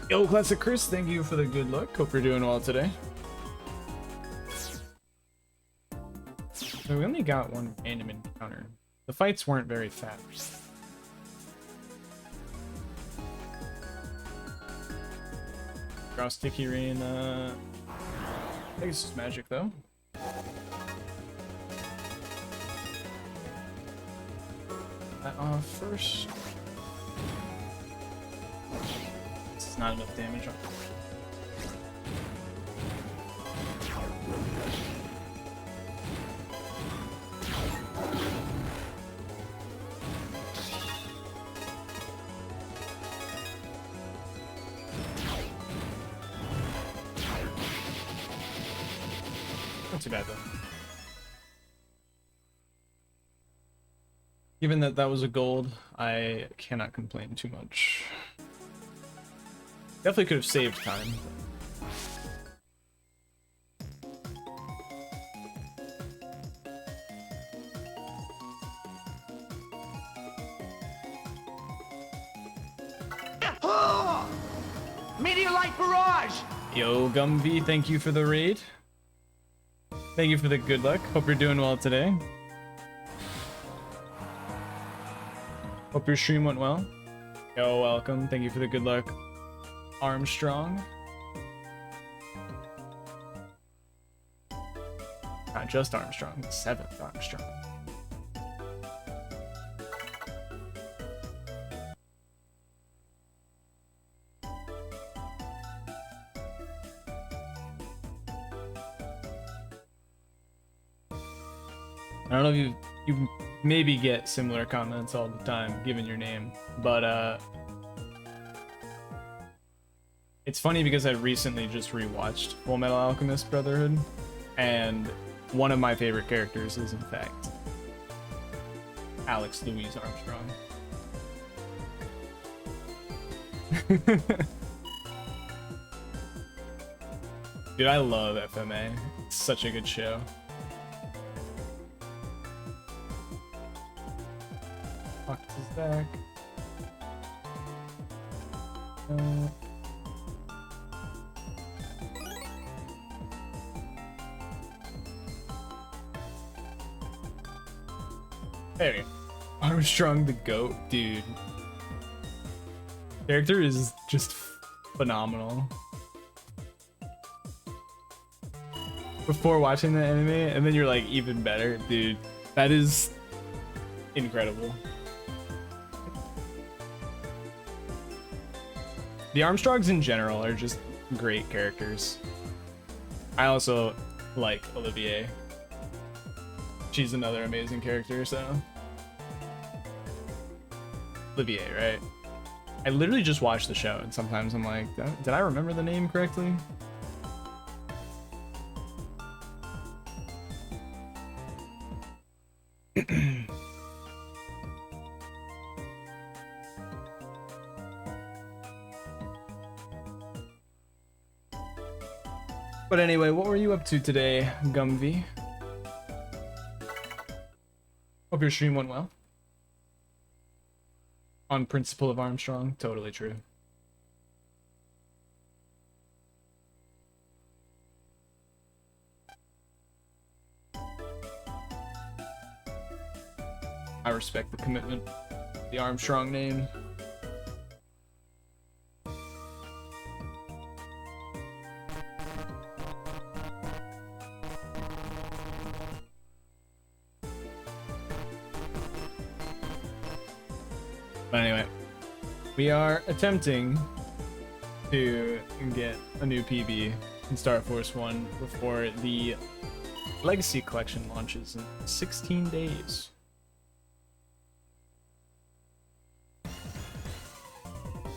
Yo, Classic Chris, thank you for the good luck. Hope you're doing well today. So we only got one random encounter. The fights weren't very fast. Draw Sticky Rain, I think it's just magic though. That off first. It's not enough damage on. Not too bad though. Given that that was a gold, I cannot complain too much. Definitely could have saved time. Meteorite barrage! Yo, Gumby, thank you for the raid. Thank you for the good luck. Hope you're doing well today. Hope your stream went well. Yo, welcome. Thank you for the good luck. Armstrong. just Armstrong, 7th Armstrong. I don't know if you maybe get similar comments all the time given your name, but it's funny because I recently just rewatched Fullmetal Alchemist Brotherhood, and one of my favorite characters is in fact Alex Louise Armstrong. Dude, I love FMA. It's such a good show. Fox is back. There we go. Armstrong the GOAT, dude. Character is just phenomenal. Before watching the anime, and then you're like even better, dude. That is incredible. The Armstrongs in general are just great characters. I also like Olivier. She's another amazing character, so. Olivier, right? I literally just watch the show, and sometimes I'm like, did I remember the name correctly? But anyway, what were you up to today, Gumvy? Hope your stream went well. On principle of Armstrong, totally true. I respect the commitment. The Armstrong name. But anyway, we are attempting to get a new PB in Star Force 1 before the Legacy Collection launches in 16 days.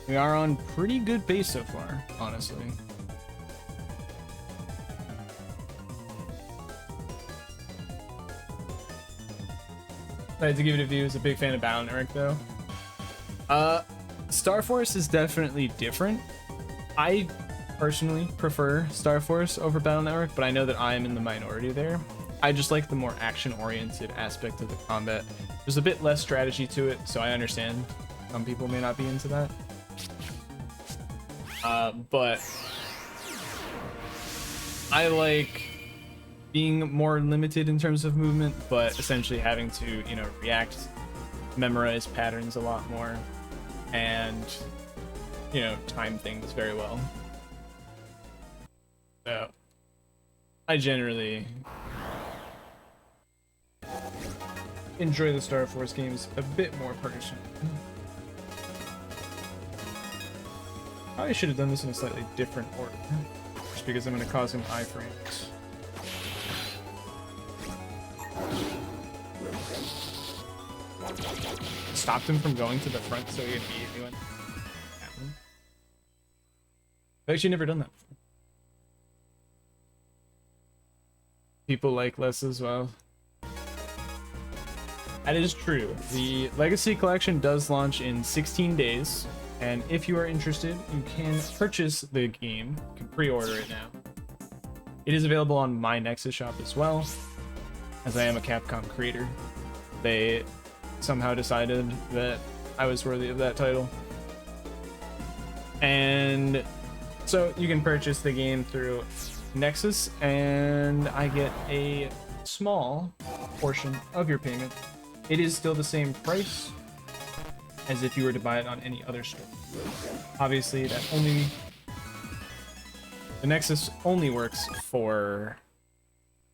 We are on pretty good pace so far, honestly. I had to give it a view. I was a big fan of Battle Network though. Star Force is definitely different. I personally prefer Star Force over Battle Network, but I know that I am in the minority there. I just like the more action-oriented aspect of the combat. There's a bit less strategy to it, so I understand some people may not be into that. But I like being more limited in terms of movement, but essentially having to, you know, react, memorize patterns a lot more, and, you know, time things very well. So I generally enjoy the Star Force games a bit more personally. Probably should have done this in a slightly different order, just because I'm going to cause him iframes. Stopped him from going to the front, so he immediately went at him. I've actually never done that before. People like less as well. That is true. The Legacy Collection does launch in 16 days, and if you are interested, you can purchase the game. You can pre-order it now. It is available on my Nexus shop as well, as I am a Capcom creator. They somehow decided that I was worthy of that title. And so you can purchase the game through Nexus, and I get a small portion of your payment. It is still the same price as if you were to buy it on any other store. Obviously, the Nexus only works for,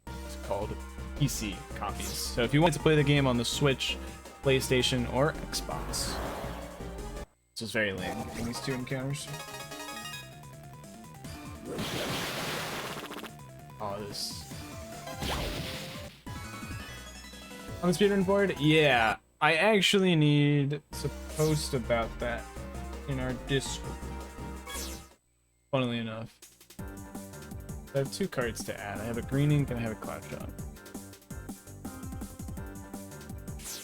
what's it called, PC copies. So if you want to play the game on the Switch, PlayStation, or Xbox. This is very lame in these two encounters. Oh, this. On the speedrun board? Yeah, I actually need to post about that in our Discord. Funnily enough. I have 2 cards to add. I have a green ink and I have a cloud shot.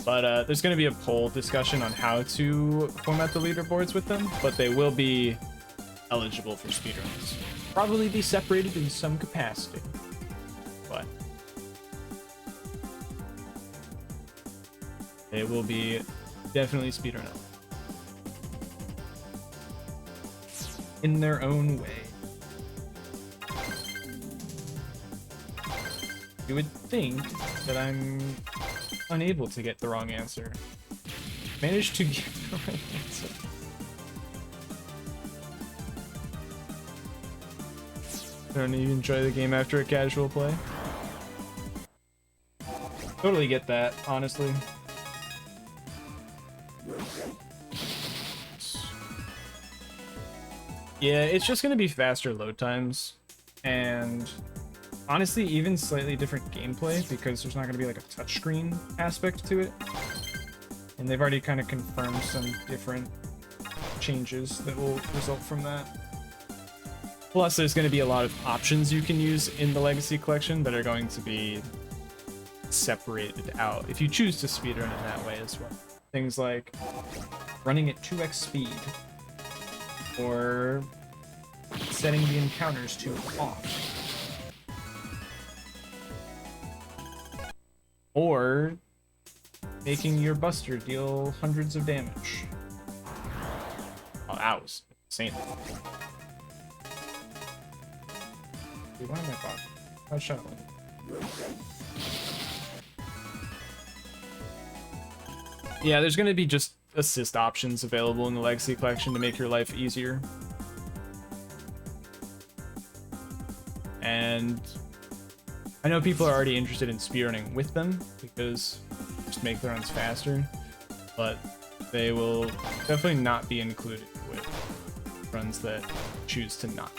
But there's going to be a poll discussion on how to format the leaderboards with them, but they will be eligible for speedruns. Probably be separated in some capacity, but they will be definitely speedrun in their own way. You would think that I'm unable to get the wrong answer. Managed to get the right answer. Don't you enjoy the game after a casual play? Totally get that, honestly. Yeah, it's just gonna be faster load times, and honestly, even slightly different gameplay because there's not going to be like a touchscreen aspect to it. And they've already kind of confirmed some different changes that will result from that. Plus, there's going to be a lot of options you can use in the Legacy Collection that are going to be separated out if you choose to speedrun in that way as well. Things like running at 2x speed, or setting the encounters to off. Or making your buster deal hundreds of damage. Oh, that was insane. Dude, why am I bothering? Oh, shut up. Yeah, there's gonna be just assist options available in the Legacy Collection to make your life easier. And I know people are already interested in speedrunning with them because just make the runs faster, but they will definitely not be included with runs that choose to not.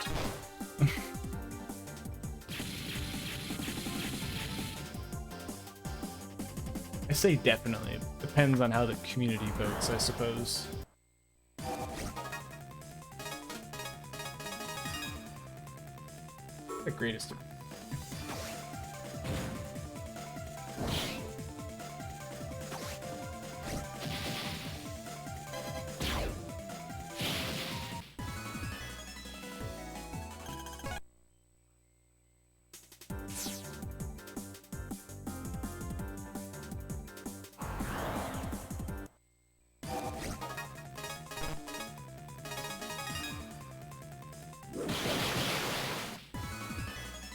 I say definitely. It depends on how the community votes, I suppose. The greatest.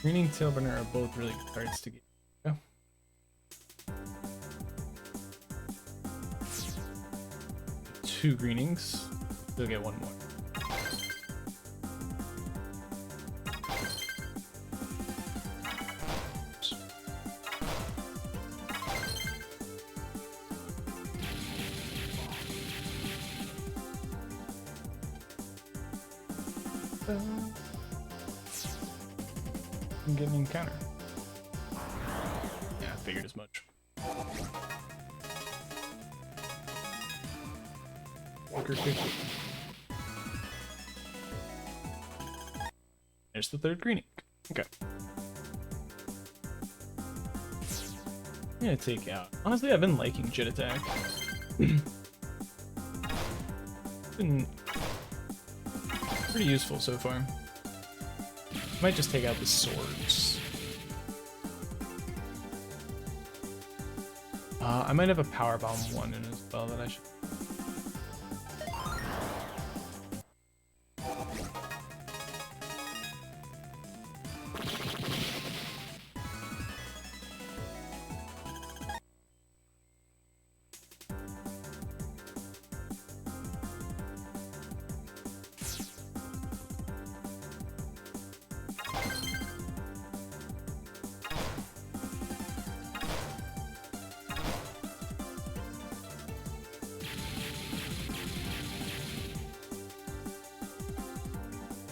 Greening Tailburner are both really good cards to get. Yeah. Two greenings. You'll get one more. Get an encounter. Yeah, I figured as much. There's the third greening. Okay. I'm gonna take out. Honestly, I've been liking Jet Attack. Been pretty useful so far. Might just take out the swords. I might have a power bomb one in as well that I should.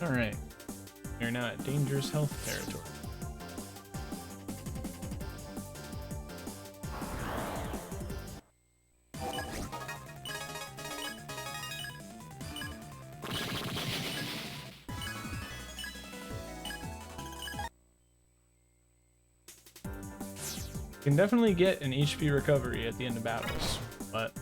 Alright. You're now at dangerous health territory. You can definitely get an HP recovery at the end of battles, but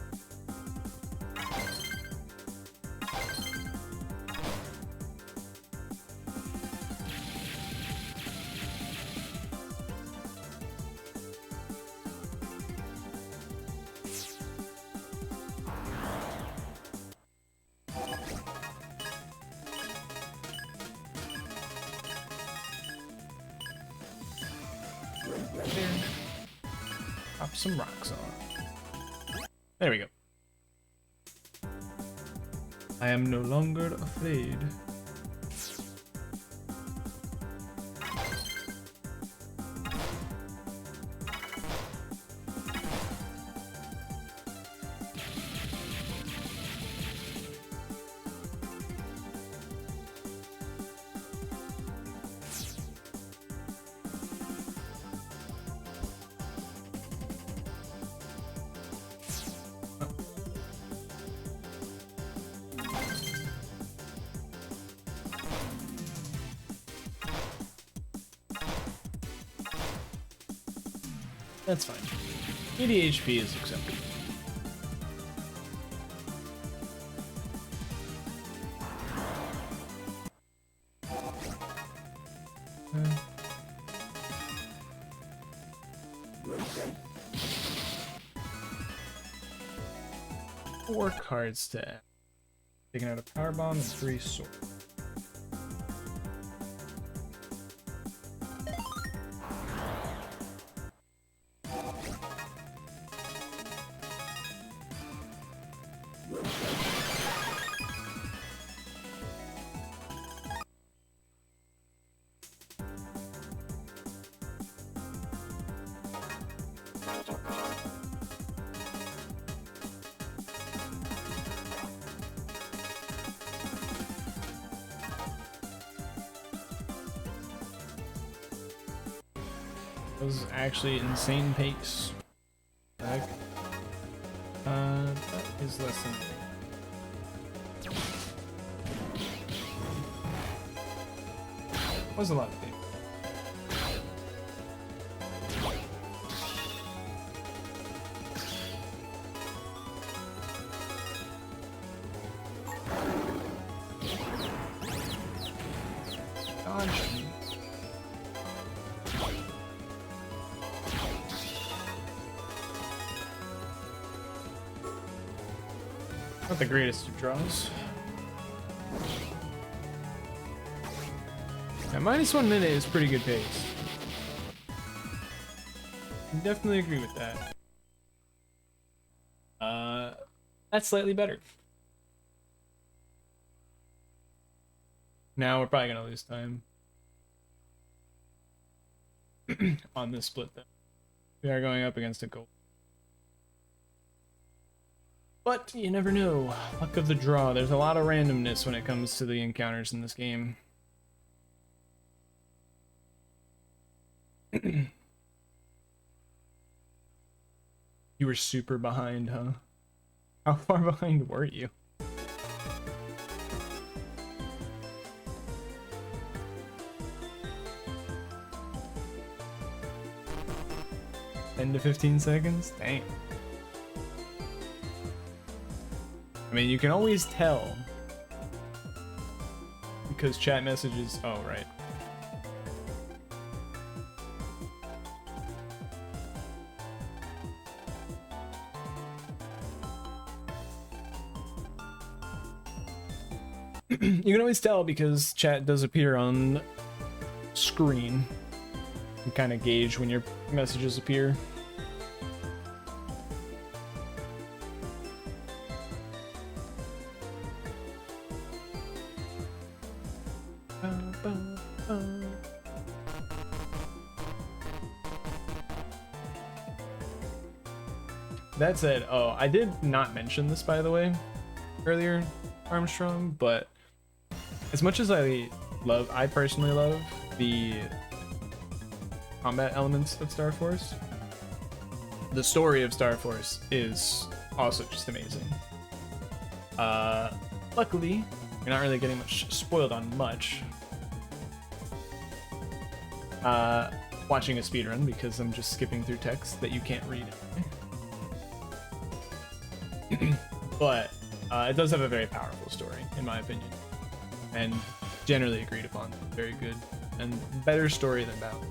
pop some rocks on. There we go. I am no longer afraid. That's fine. 80 HP is acceptable. Four cards to add. Taking out a power bomb and 3 swords. That was actually insane pace. That is less than. Was a lot of pace. Dodge. Not the greatest of draws. Yeah, -1 minute is pretty good pace. I definitely agree with that. That's slightly better. Now we're probably gonna lose time on this split then. We are going up against a gold. But you never know. Luck of the draw. There's a lot of randomness when it comes to the encounters in this game. You were super behind, huh? How far behind were you? (10 to 15 seconds? Dang. I mean, you can always tell because chat messages. Oh, right. You can always tell because chat does appear on screen. You can kind of gauge when your messages appear. That said, oh, I did not mention this, by the way, earlier, Armstrong, but As much as I personally love the combat elements of Star Force, the story of Star Force is also just amazing. Luckily, you're not really getting much spoiled on much. Watching a speedrun because I'm just skipping through text that you can't read. But it does have a very powerful story, in my opinion, and generally agreed upon. Very good and better story than Battle.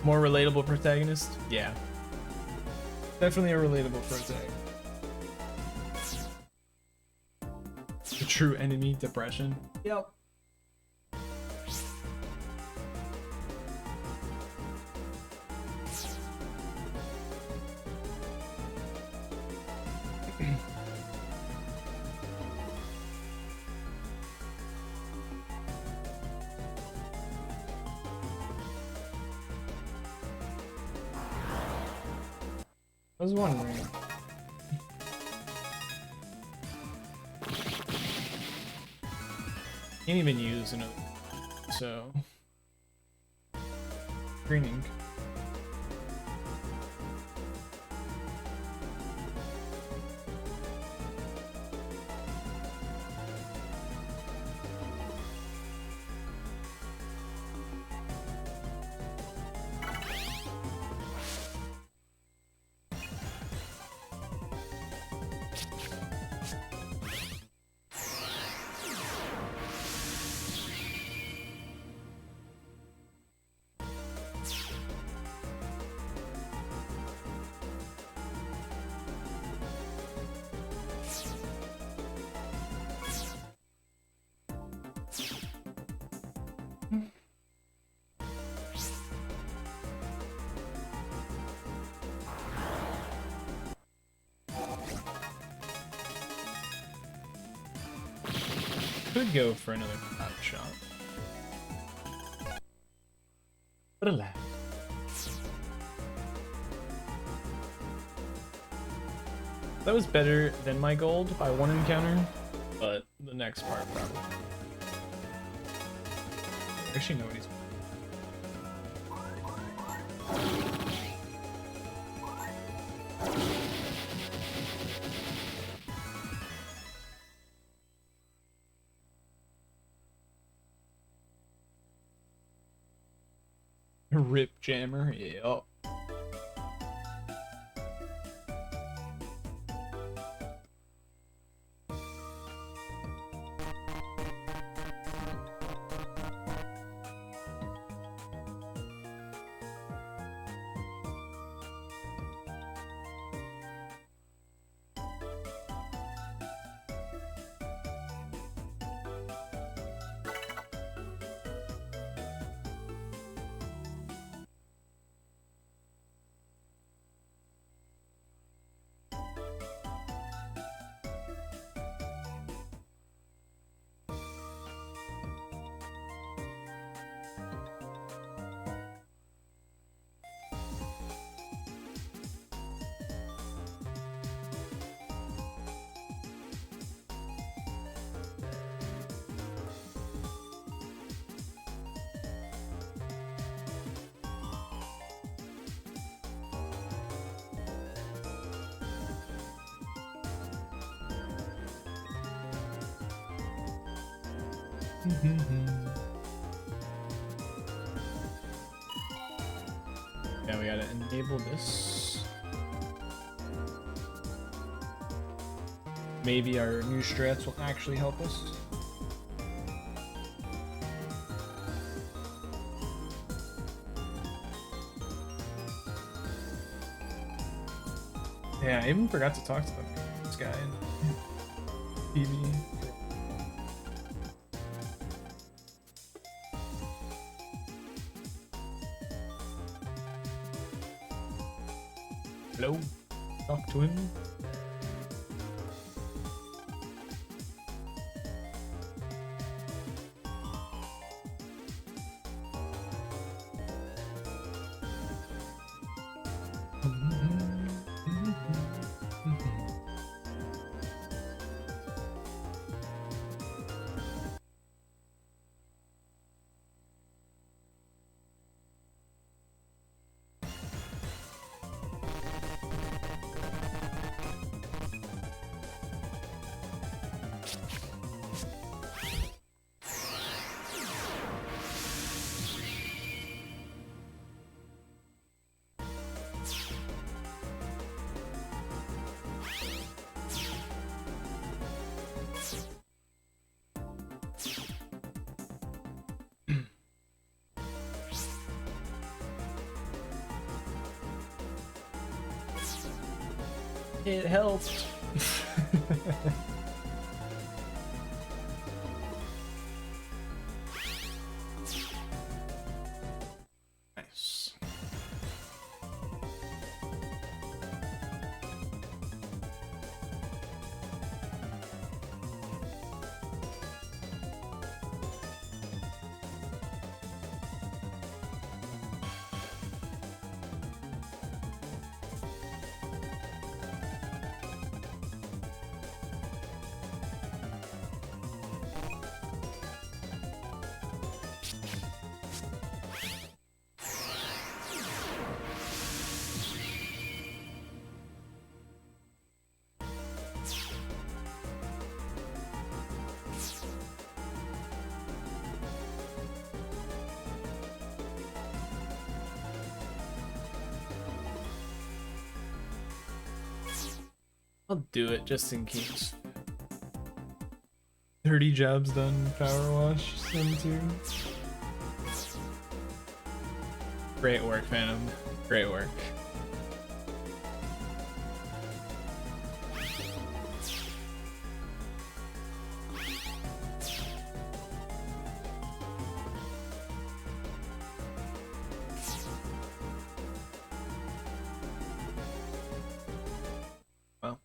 More relatable protagonist? Yeah. Definitely a relatable protagonist. The true enemy, depression. Yep. I was wondering. Can't even use another, so greening. Could go for another cloud shot. But alas. That was better than my gold by one encounter, but the next part probably. Actually, no, he's. Rip jammer, yeah. Now we gotta enable this. Maybe our new strats will actually help us. Yeah, I even forgot to talk to this guy in TV. Hello? Talk to him. It helped. Nice. I'll do it just in case. 30 jobs done, power wash, sim 2. Great work, Phantom. Great work. Well.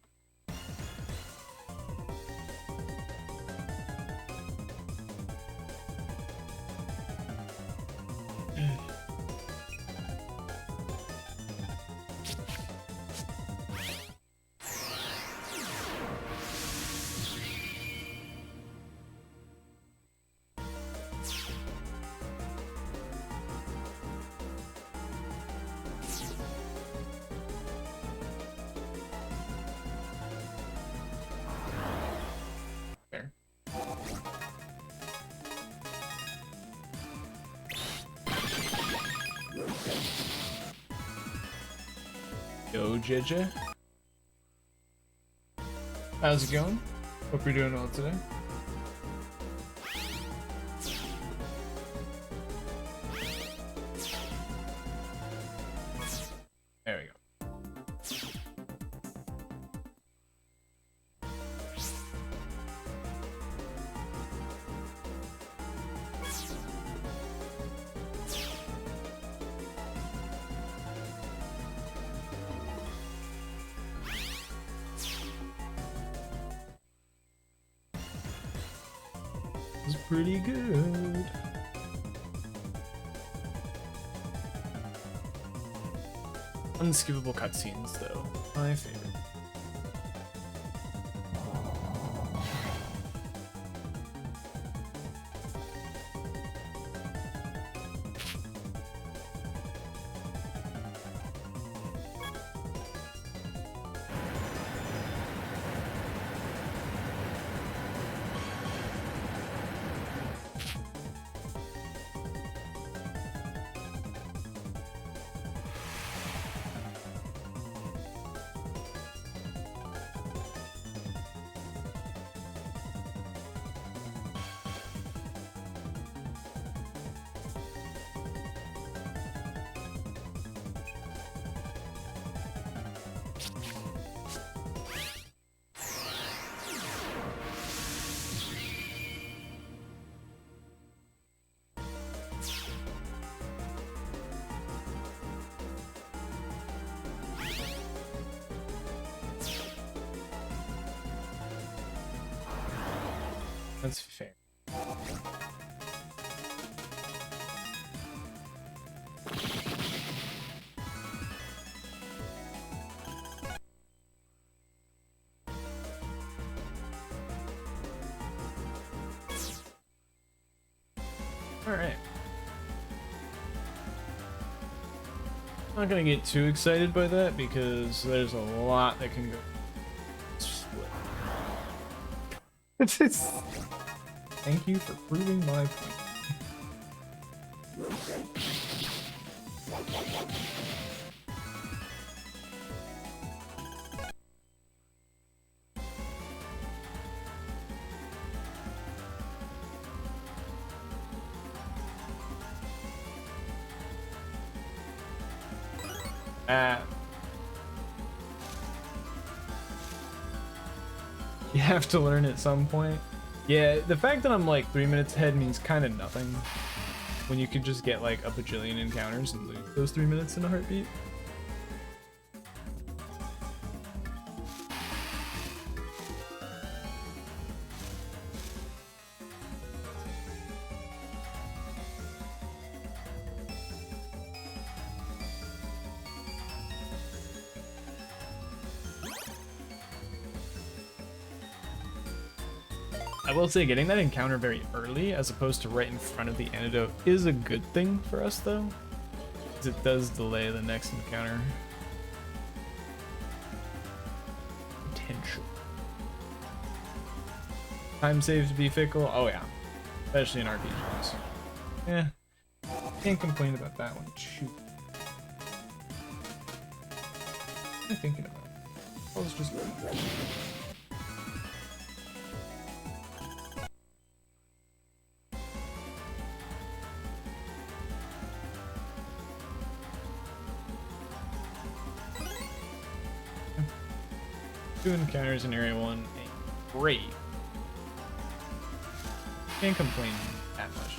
Fair. Yo, JJ. How's it going? Hope you're doing well today. There we go. It's pretty good. Unskippable cutscenes, though. My favorite. That's fair. All right. I'm not gonna get too excited by that because there's a lot that can go split. Thank you for proving my point. You have to learn at some point. Yeah, the fact that I'm like 3 minutes ahead means kind of nothing when you could just get like a bajillion encounters and lose those 3 minutes in a heartbeat. I will say getting that encounter very early as opposed to right in front of the antidote is a good thing for us though, because it does delay the next encounter. Potential. Time saves to be fickle? Oh yeah, especially in RPGs. Yeah, can't complain about that one. Shoot. What am I thinking about? I was just... Two encounters in Area 1 ain't great. Can't complain that much.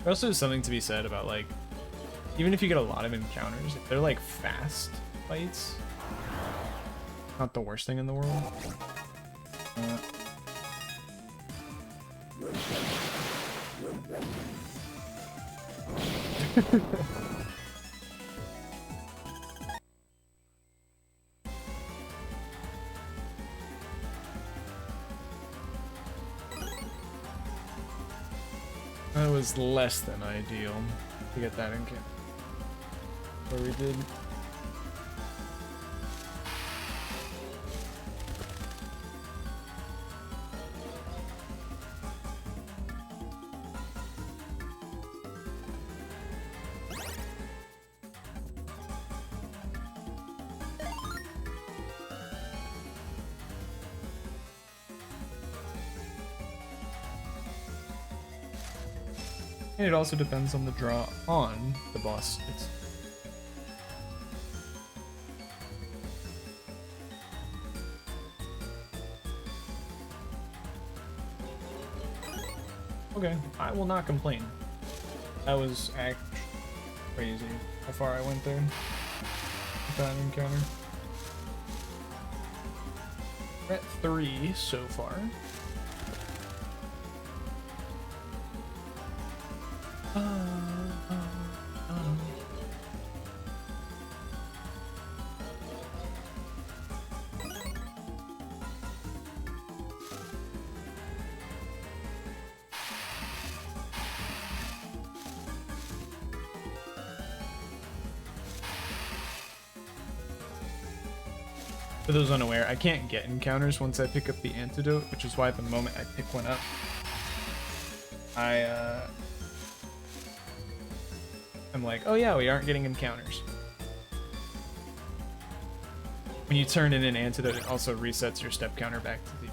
There also is something to be said about, like, even if you get a lot of encounters, if they're like fast fights, not the worst thing in the world. That was less than ideal to get that encounter. But we did. And it also depends on the draw on the boss. Okay, I will not complain. That was actually crazy how far I went there with that encounter. We're at 3 so far. For those unaware, I can't get encounters once I pick up the antidote, which is why the moment I pick one up, I'm like, oh yeah, we aren't getting encounters. When you turn in an antidote, it also resets your step counter back to the...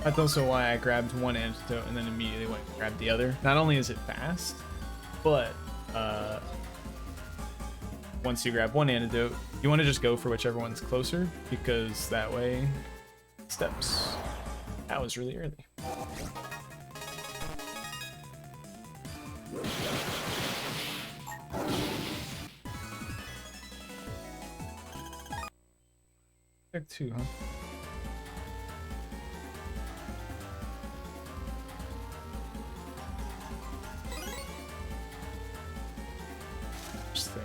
That's also why I grabbed one antidote and then immediately went and grabbed the other. Not only is it fast, but once you grab one antidote, you want to just go for whichever one's closer, because that way steps. That was really early. Deck 2, huh? Interesting.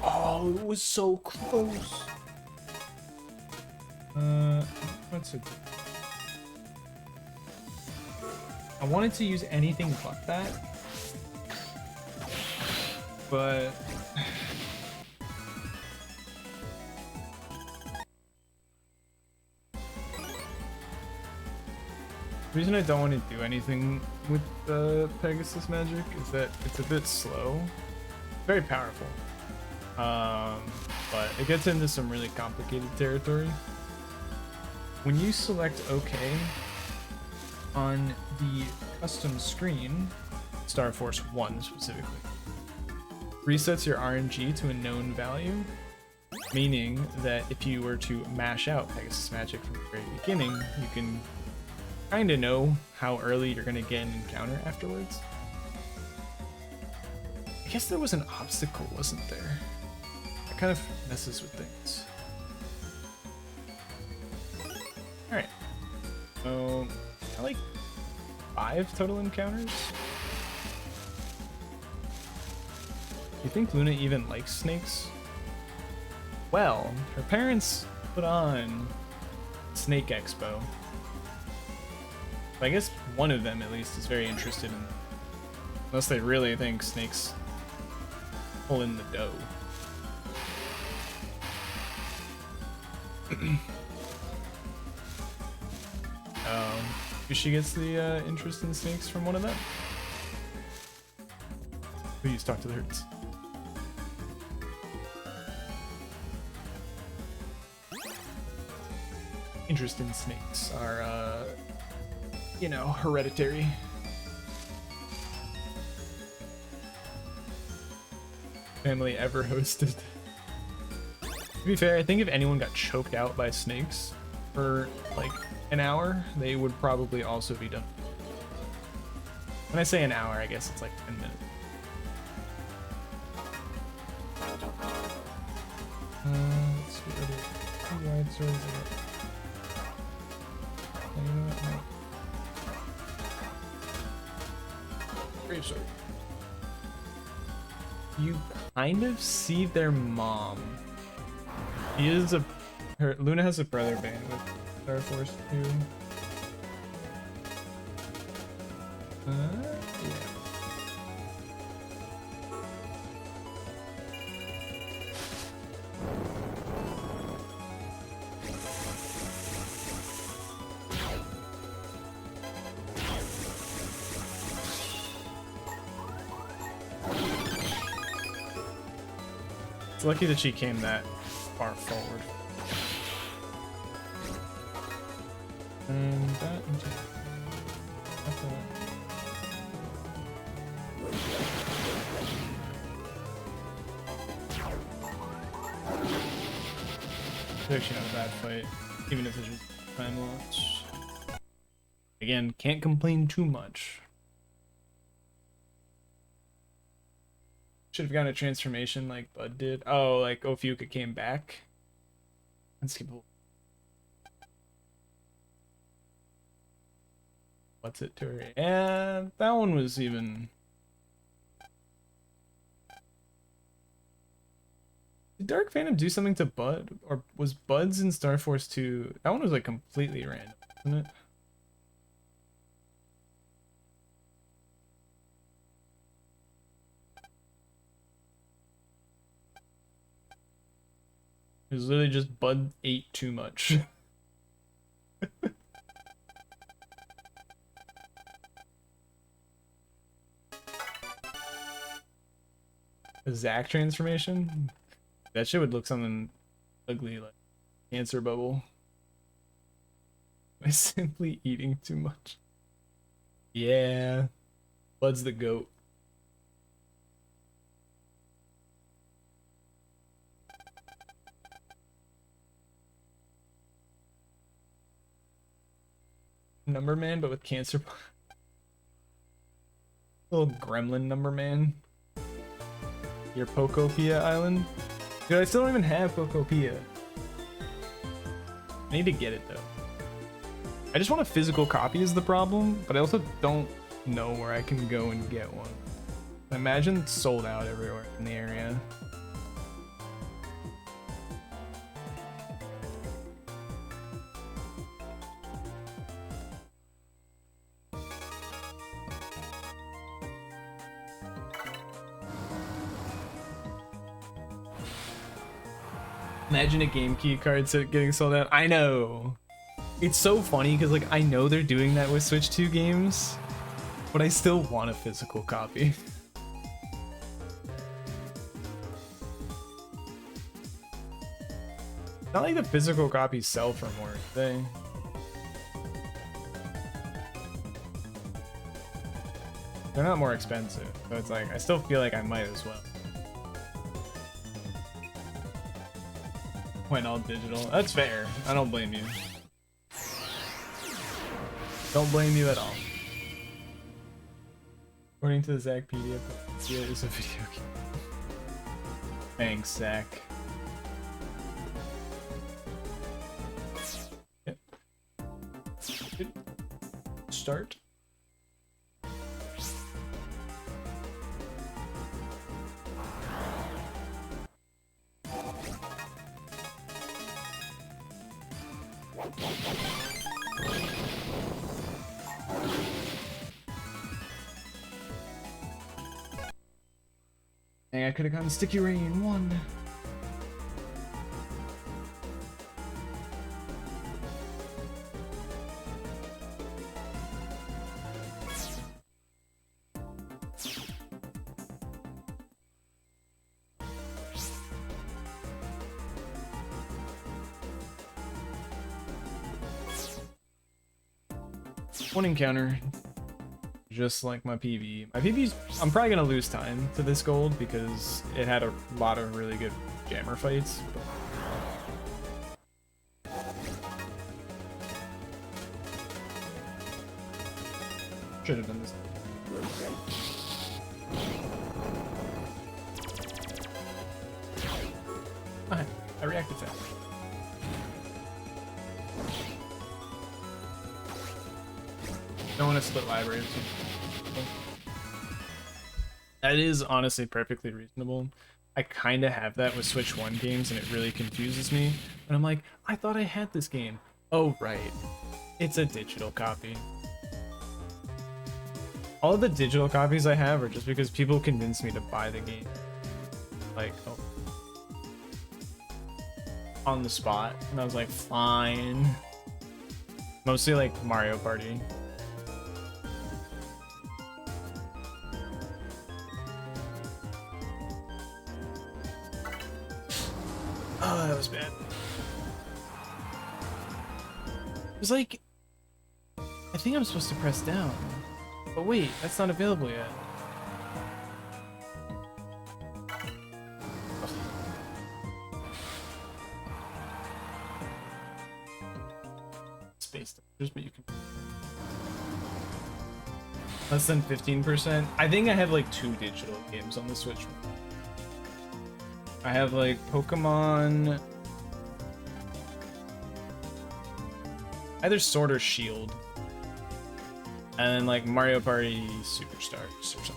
Oh, it was so close. What's it? I wanted to use anything but that, but the reason I don't want to do anything with the Pegasus magic is that it's a bit slow. Very powerful. But it gets into some really complicated territory. When you select OK on the custom screen, Star Force 1 specifically, resets your RNG to a known value, meaning that if you were to mash out Pegasus magic from the very beginning, you can kind of know how early you're going to get an encounter afterwards. I guess there was an obstacle, wasn't there? It kind of messes with things. Alright. So, I like 5 total encounters. You think Luna even likes snakes? Well, her parents put on Snake Expo. I guess one of them, at least, is very interested in... Unless they really think snakes pull in the dough. She gets the interest in snakes from one of them. Please talk to the herds. Interest in snakes are, you know, hereditary. Family ever hosted. To be fair, I think if anyone got choked out by snakes for like an hour, they would probably also be done. When I say an hour, I guess it's like 10 minutes. Let's see what other 2 wide swords are. Oh, you know what? No. Grave sword. You kind of see their mom. He is Luna has a brother band with Star Force 2. Yeah. It's lucky that she came that far forward. And that into it's actually not a bad fight, even if it's just time loss. Again, can't complain too much. Should have gotten a transformation like Bud did. Oh, like Ophiuka came back. Unskippable. What's it to her? Yeah, that one was even. Did Dark Phantom do something to Bud? Or was Bud's in Star Force 2? That one was like completely random, wasn't it? It was literally just Bud ate too much. A Zack transformation? That shit would look something ugly like cancer bubble. By simply eating too much. Yeah. Bud's the goat. Number man, but with cancer. Little gremlin number man. Your Pokopia Island? Dude, I still don't even have Pokopia. I need to get it though. I just want a physical copy is the problem, but I also don't know where I can go and get one. I imagine it's sold out everywhere in the area. Imagine a game key card set getting sold out. I know. It's so funny because like I know they're doing that with Switch 2 games, but I still want a physical copy. Not like the physical copies sell for more, do they? They're not more expensive, so it's like I still feel like I might as well. Went all digital. That's fair. I don't blame you. Don't blame you at all. According to the Zachpedia, it is a video game. Thanks, Zach. Yep. Good. Start. Dang, I could have gotten Sticky Rain 1. One encounter. Just like my PB. My PB's, I'm probably gonna lose time to this gold because it had a lot of really good jammer fights. Should have done this. Okay, I reacted fast. Don't want to split libraries. That is honestly perfectly reasonable. I kind of have that with Switch 1 games and it really confuses me. And I'm like, I thought I had this game. Oh, right. It's a digital copy. All of the digital copies I have are just because people convinced me to buy the game. Like, oh. On the spot. And I was like, fine. Mostly like Mario Party. Oh, that was bad. It was like, I think I'm supposed to press down. But wait, that's not available yet. Ugh. Space damage, but you can. Less than 15%. I think I have like 2 digital games on the Switch. I have like Pokemon, either Sword or Shield, and then like Mario Party Superstars or something.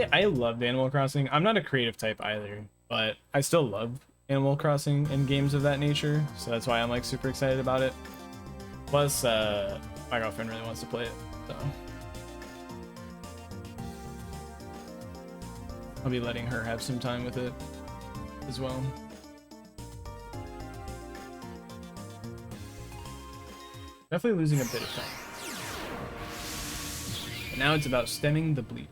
I loved Animal Crossing. I'm not a creative type either, but I still love Animal Crossing and games of that nature, so that's why I'm like super excited about it. Plus, my girlfriend really wants to play it, so I'll be letting her have some time with it as well. Definitely losing a bit of time. But now it's about stemming the bleed.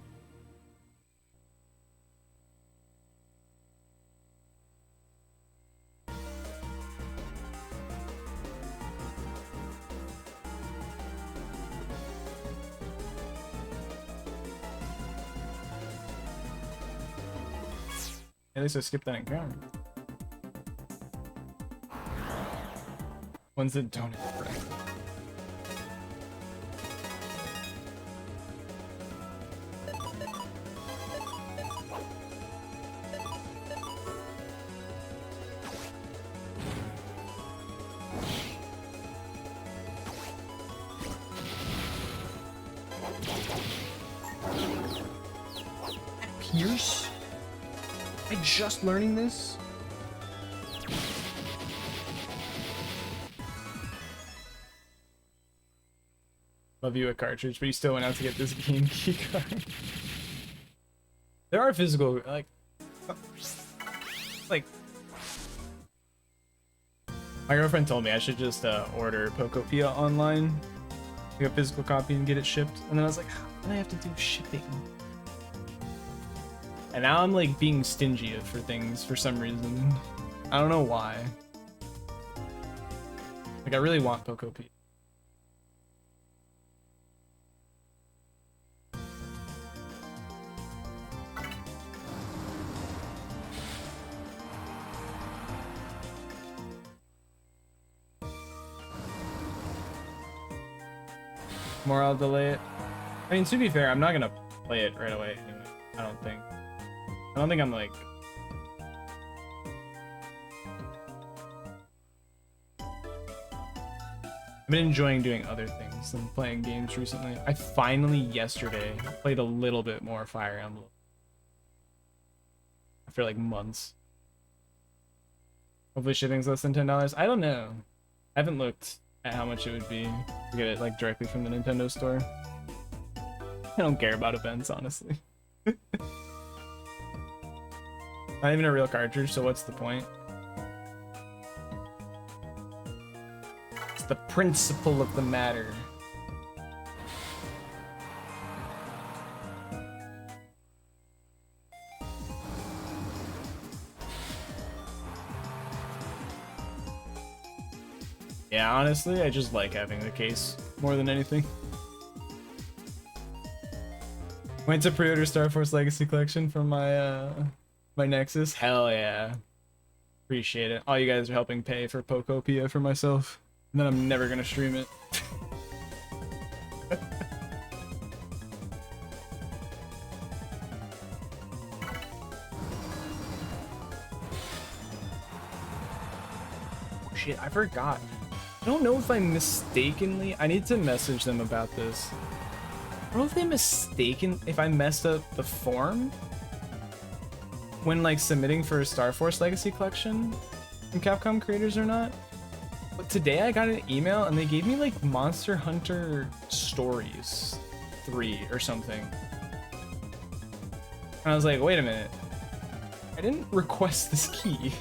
At least I skipped that encounter. Ones that don't have breath. Pierce? Am I just learning this? Love you a cartridge, but you still went out to get this game key card. There are physical, like my girlfriend told me I should just order Pokopia online, get a physical copy and get it shipped, and then I was like, how do I have to do shipping? And now I'm like being stingy for things for some reason. I don't know why. Like I really want Pokopia. More I'll delay it. I mean, to be fair, I'm not gonna play it right away anyway. I don't think I'm like... I've been enjoying doing other things than playing games recently. I finally, yesterday, played a little bit more Fire Emblem. After like months. Hopefully shipping's less than $10. I don't know. I haven't looked at how much it would be to get it like directly from the Nintendo store. I don't care about events, honestly. Not even a real cartridge, so what's the point? It's the principle of the matter. Yeah, honestly, I just like having the case more than anything. Went to pre-order Star Force Legacy Collection from my my Nexus. Hell yeah. Appreciate it. All you guys are helping pay for Pokopia for myself. And then I'm never gonna stream it. Oh, shit, I forgot. I don't know if I mistakenly... I need to message them about this. I don't know if they if I messed up the form when like submitting for a Star Force Legacy Collection from Capcom creators or not. But today I got an email and they gave me like Monster Hunter Stories 3 or something. And I was like, wait a minute. I didn't request this key.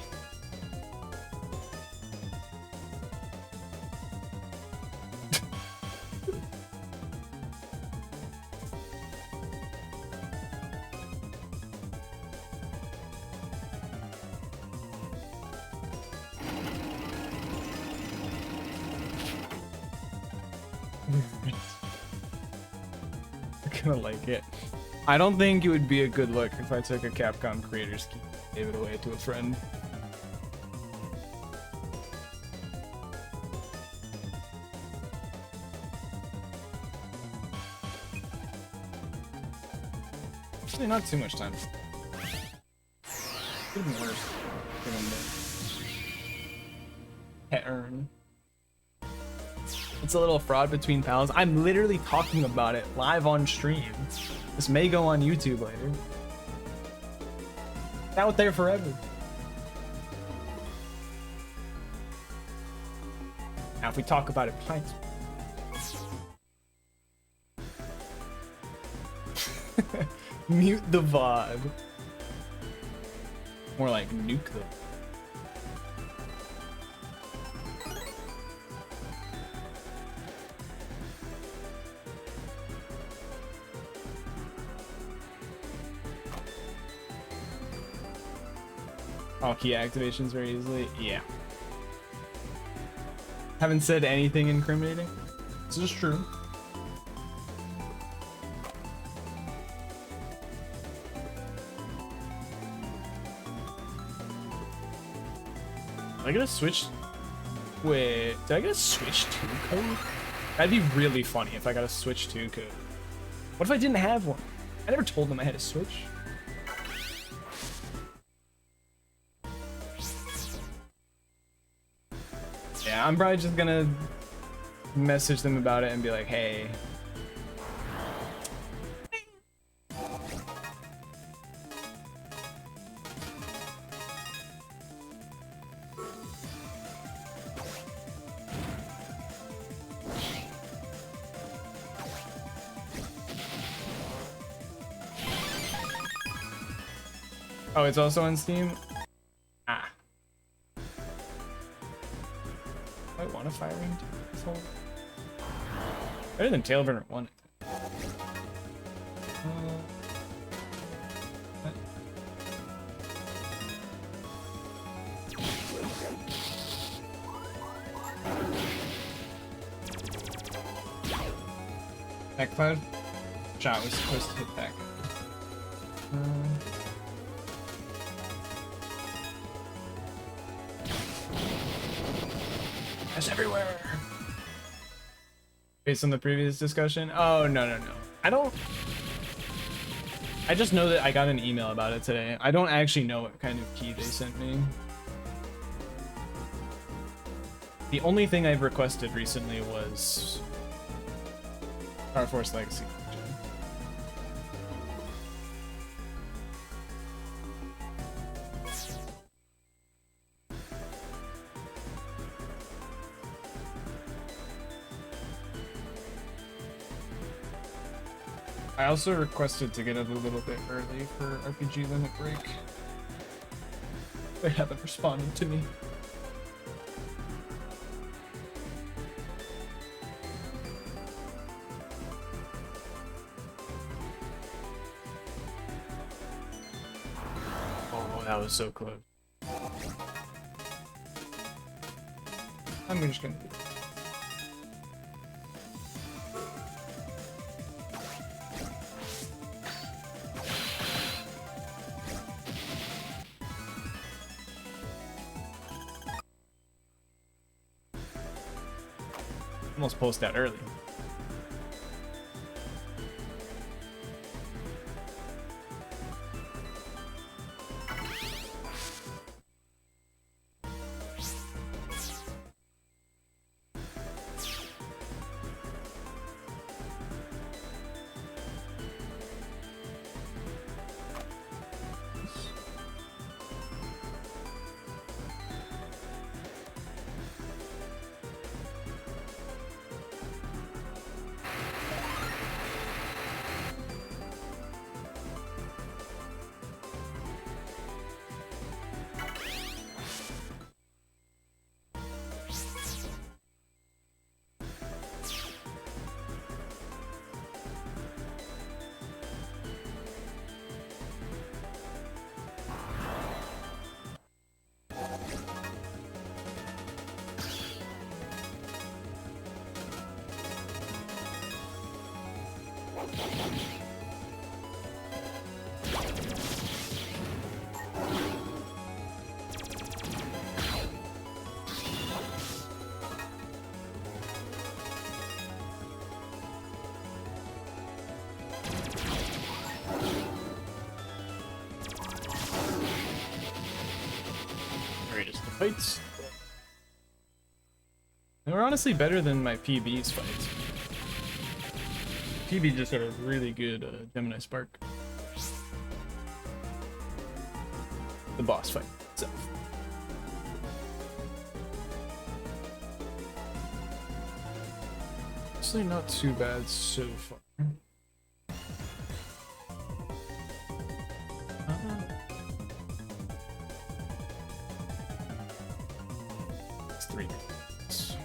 I kind of like it. I don't think it would be a good look if I took a Capcom creator's key and gave it away to a friend. Actually, not too much time. Could have been worse. Pet earn. It's a little fraud between pals. I'm literally talking about it live on stream. This may go on YouTube later. It's out there forever. Now, if we talk about it, pints. Mute the VOD. More like nuke them. All key activations very easily. Yeah. Haven't said anything incriminating. This is true. Am I gonna switch? Wait, did I get a switch 2 code? That'd be really funny if I got a switch 2 code. What if I didn't have one? I never told them I had a switch. Yeah, I'm probably just gonna message them about it and be like, hey. Oh, it's also on Steam? Ah. I want a firing default. Better than Tailburner 1. Back cloud? Shot was supposed to hit back. It's everywhere. Based on the previous discussion? Oh, no. I just know that I got an email about it today. I don't actually know what kind of key they sent me. The only thing I've requested recently was Power Force Legacy. I also requested to get it a little bit early for RPG Limit Break. They haven't responded to me. Oh, that was so close. I'm just gonna do it. Almost post that early. fights. They were honestly better than my PB's fights. PB just got a really good Gemini Spark. The boss fight itself. Actually, not too bad so far. It's 3 minutes.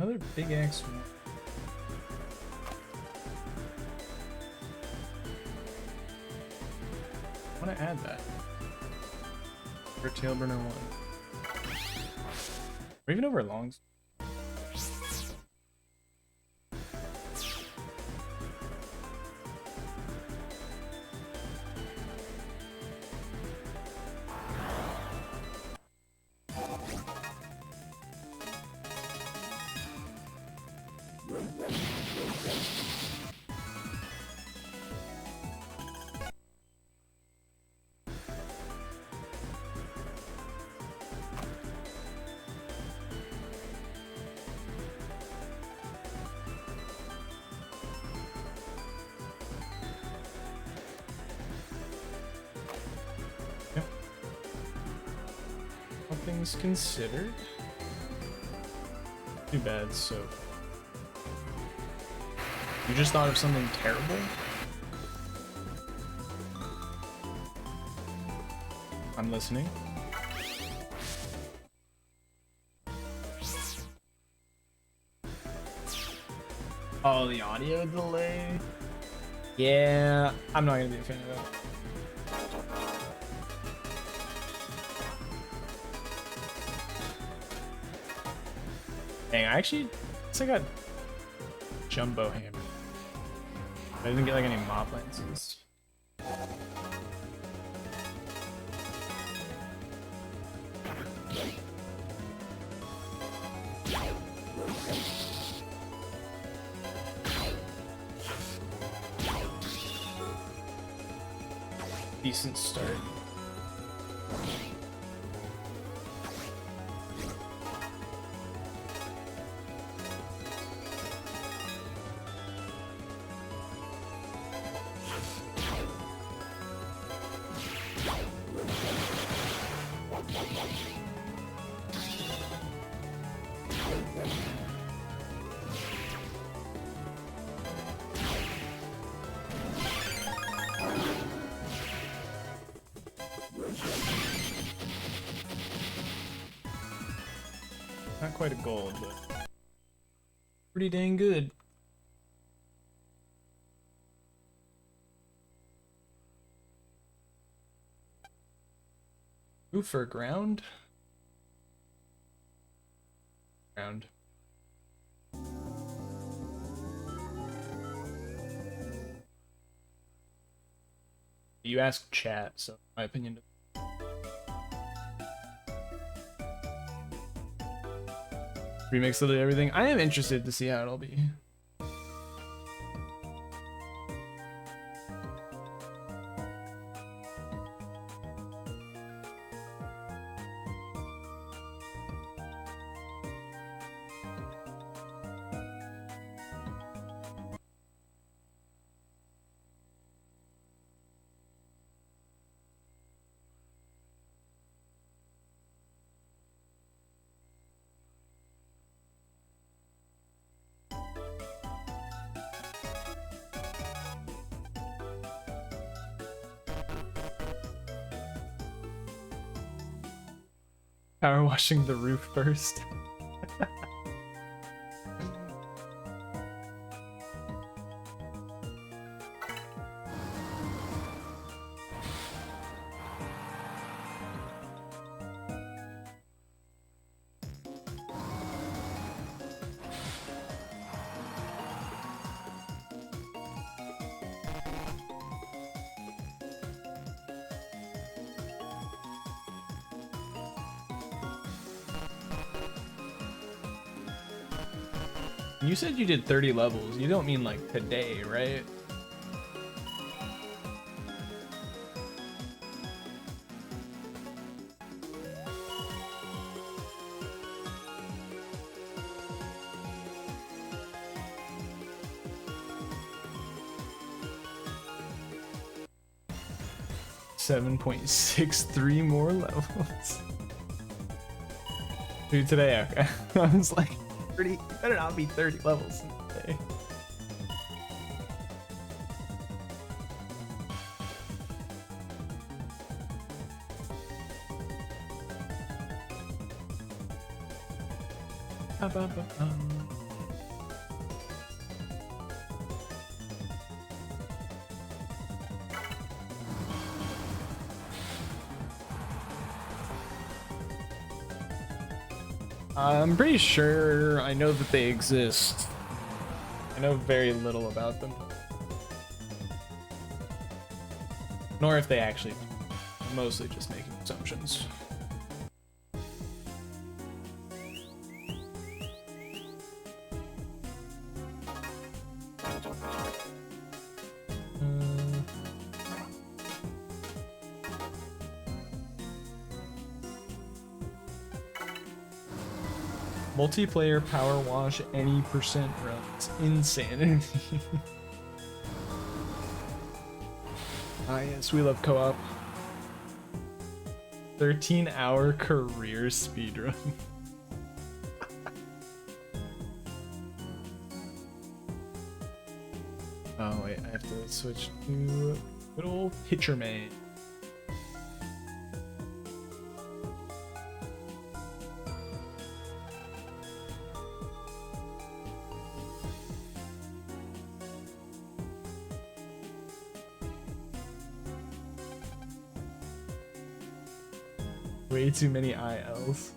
Another big axe one. I want to add that. For Tailburner 1. Or even over longs. All things considered, too bad. So you just thought of something terrible? I'm listening. Oh, the audio delay? Yeah, I'm not gonna be a fan of that. Dang, I guess I got jumbo hammer. I didn't get like any mob lances. Decent start. Not quite a gold, but pretty dang good. Ooh, for ground? Ground. You asked chat, so my opinion. Remix literally everything. I am interested to see how it'll be. Power washing the roof first. You said you did 30 levels. You don't mean like today, right? .63 more levels. Dude, today, okay. I was like, 30, you better not be 30 levels today. I'm pretty sure I know that they exist. I know very little about them. Nor if they actually do. I'm mostly just making assumptions. Multiplayer power wash any percent runs. Insanity. Ah yes, we love co-op. 13-hour career speedrun. Oh wait, I have to switch to good old Pitcher Man. Way too many ILs.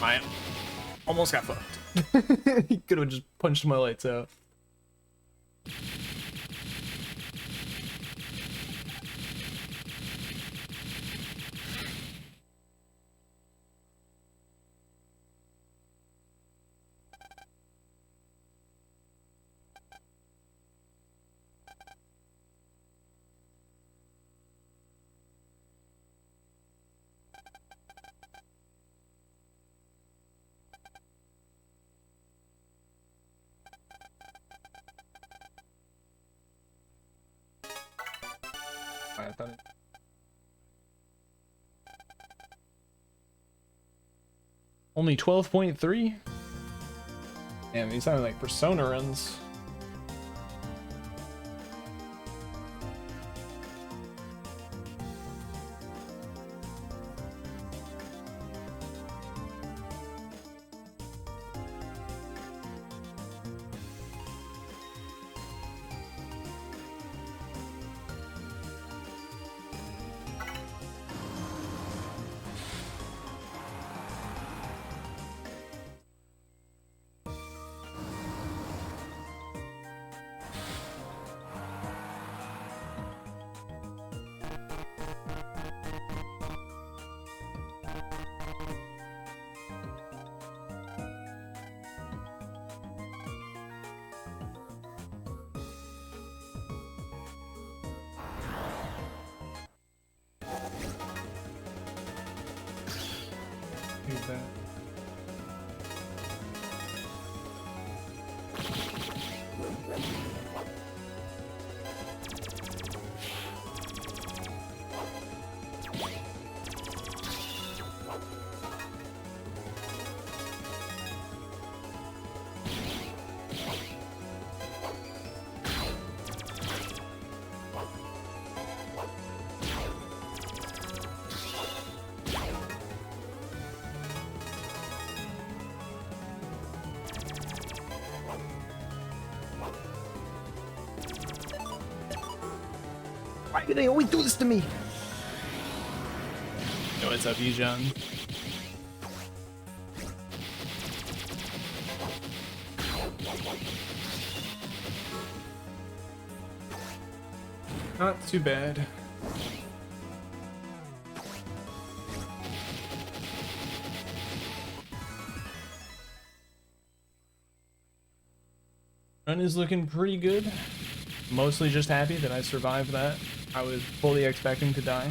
I almost got fucked. He could have just punched my lights out. Only 12.3? Damn, these sound like Persona runs. do that. Why do they always do this to me? Yo, what's up, Ejon? Not too bad. Run is looking pretty good. Mostly just happy that I survived that. I was fully expecting to die.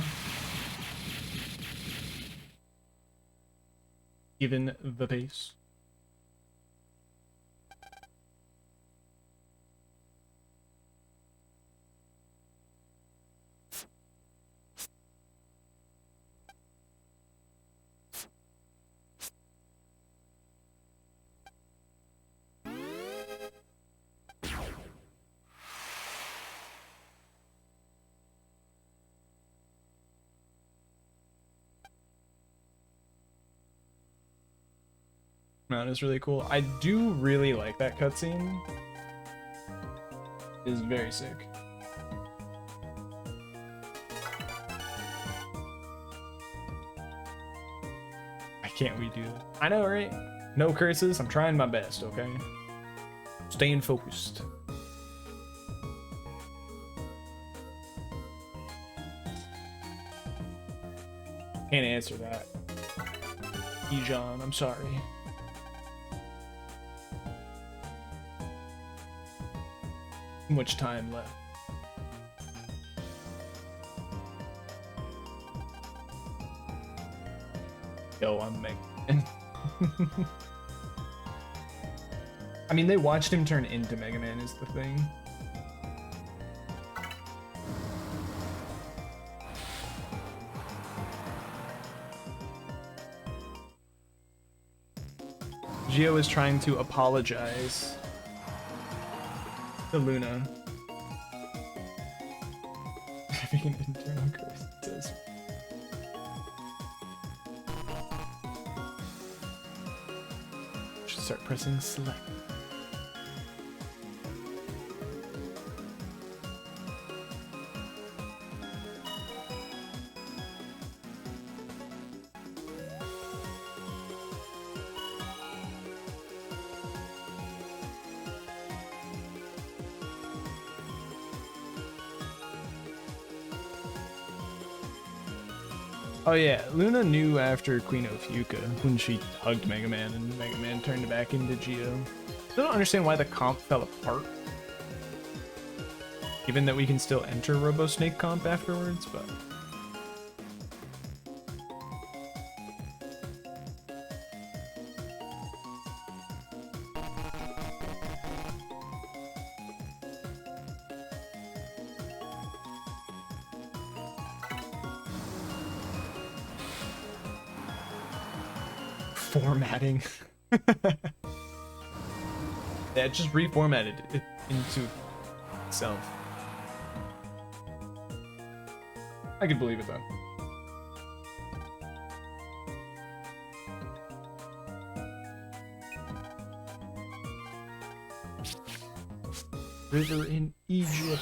Given the pace. Mount is really cool. I do really like that cutscene. It is very sick. Why can't we do that? I know, right? No curses. I'm trying my best, okay? Staying focused. Can't answer that. Ejon, I'm sorry. Too much time left. Yo, I'm Mega. I mean, they watched him turn into Mega Man is the thing. Geo is trying to apologize to Luna. Having an internal curse, it says. Should start pressing select. Oh yeah, Luna knew after Queen Ophiucha when she hugged Mega Man and Mega Man turned back into Geo. I don't understand why the comp fell apart. Given that we can still enter Robo Snake comp afterwards, but... Formatting. Yeah, it just reformatted it into itself. I could believe it though. River in Egypt.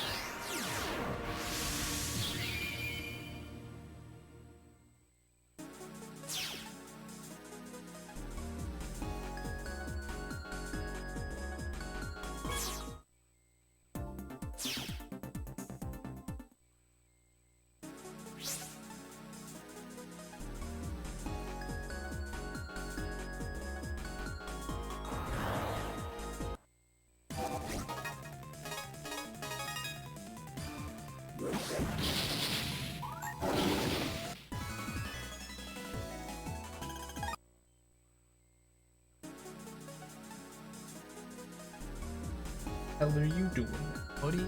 hell are you doing, buddy?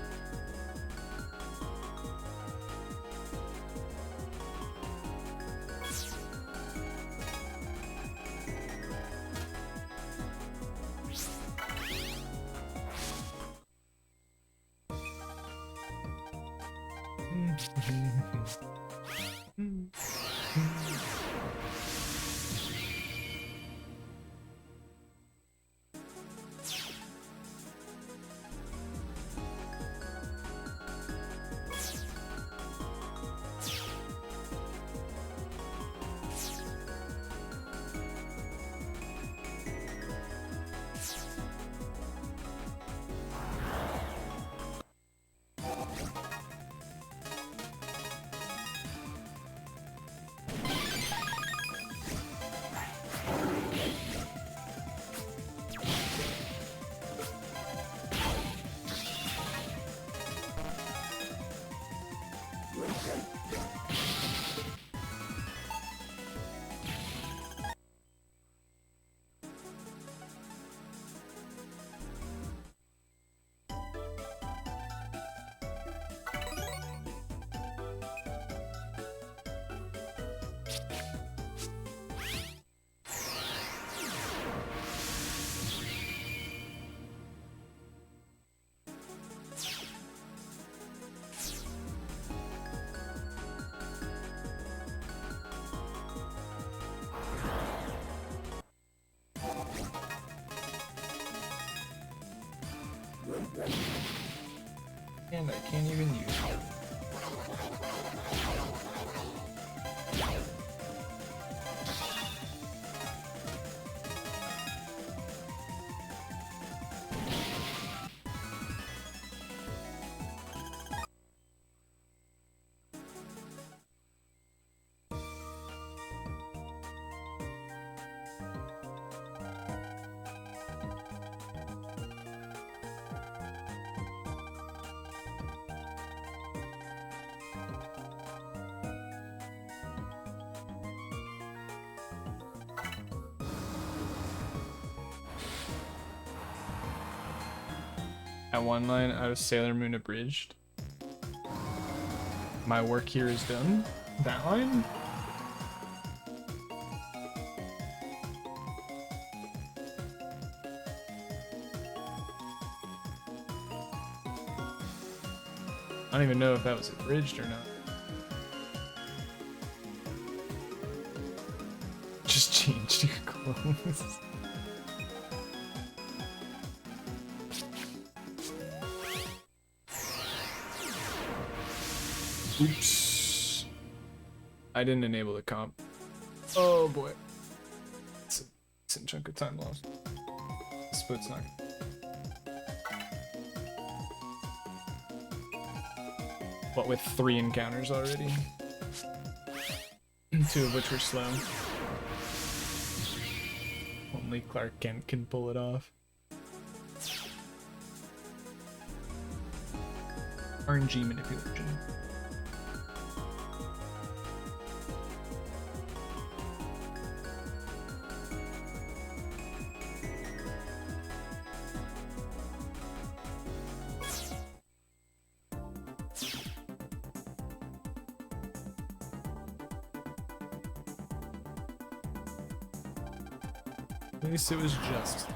And I can't even use it. At one line out of Sailor Moon Abridged. My work here is done. That line? I don't even know if that was abridged or not. Just changed your clothes. Oops. I didn't enable the comp. Oh boy. It's a chunk of time lost. This foot's not. What with 3 encounters already? 2 of which were slow. Only Clark Kent can pull it off. RNG manipulation. At least it was just.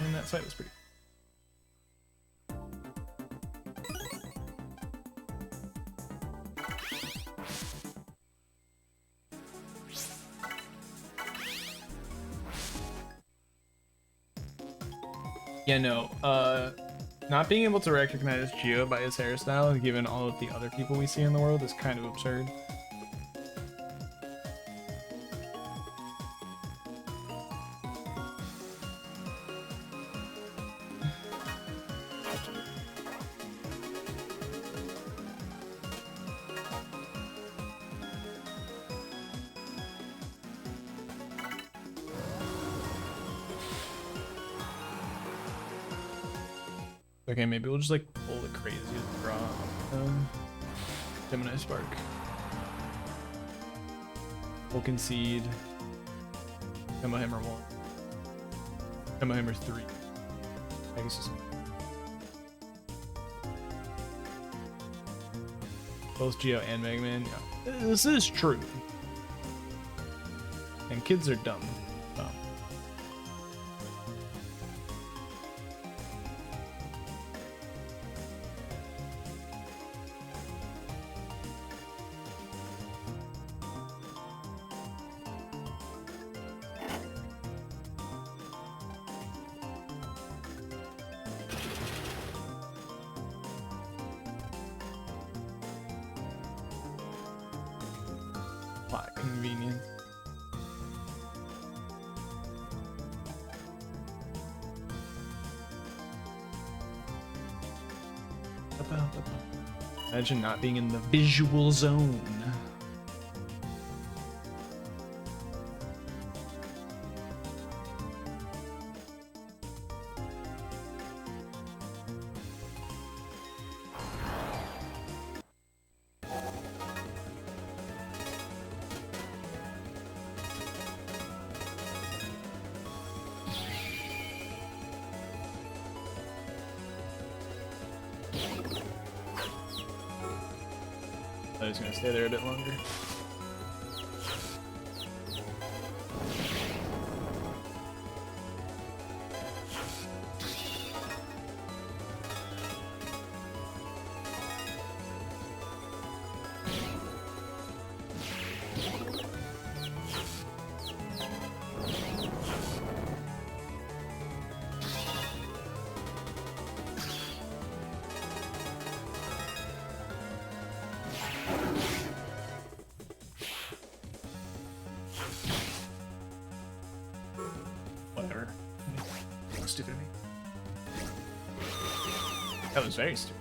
And that fight was pretty. Yeah, no, not being able to recognize Gio by his hairstyle, given all of the other people we see in the world, is kind of absurd. Okay, maybe we'll just like pull the craziest draw. Gemini Spark. Vulcan Seed. Combo Hammer 1. Combo Hammer 3. Pegasus. Both Geo and Mega Man. Yeah. This is true. And kids are dumb. So. Lot of convenience. Imagine not being in the visual zone. I was gonna stay there a bit longer. Whatever. Stupid of me. That was very stupid.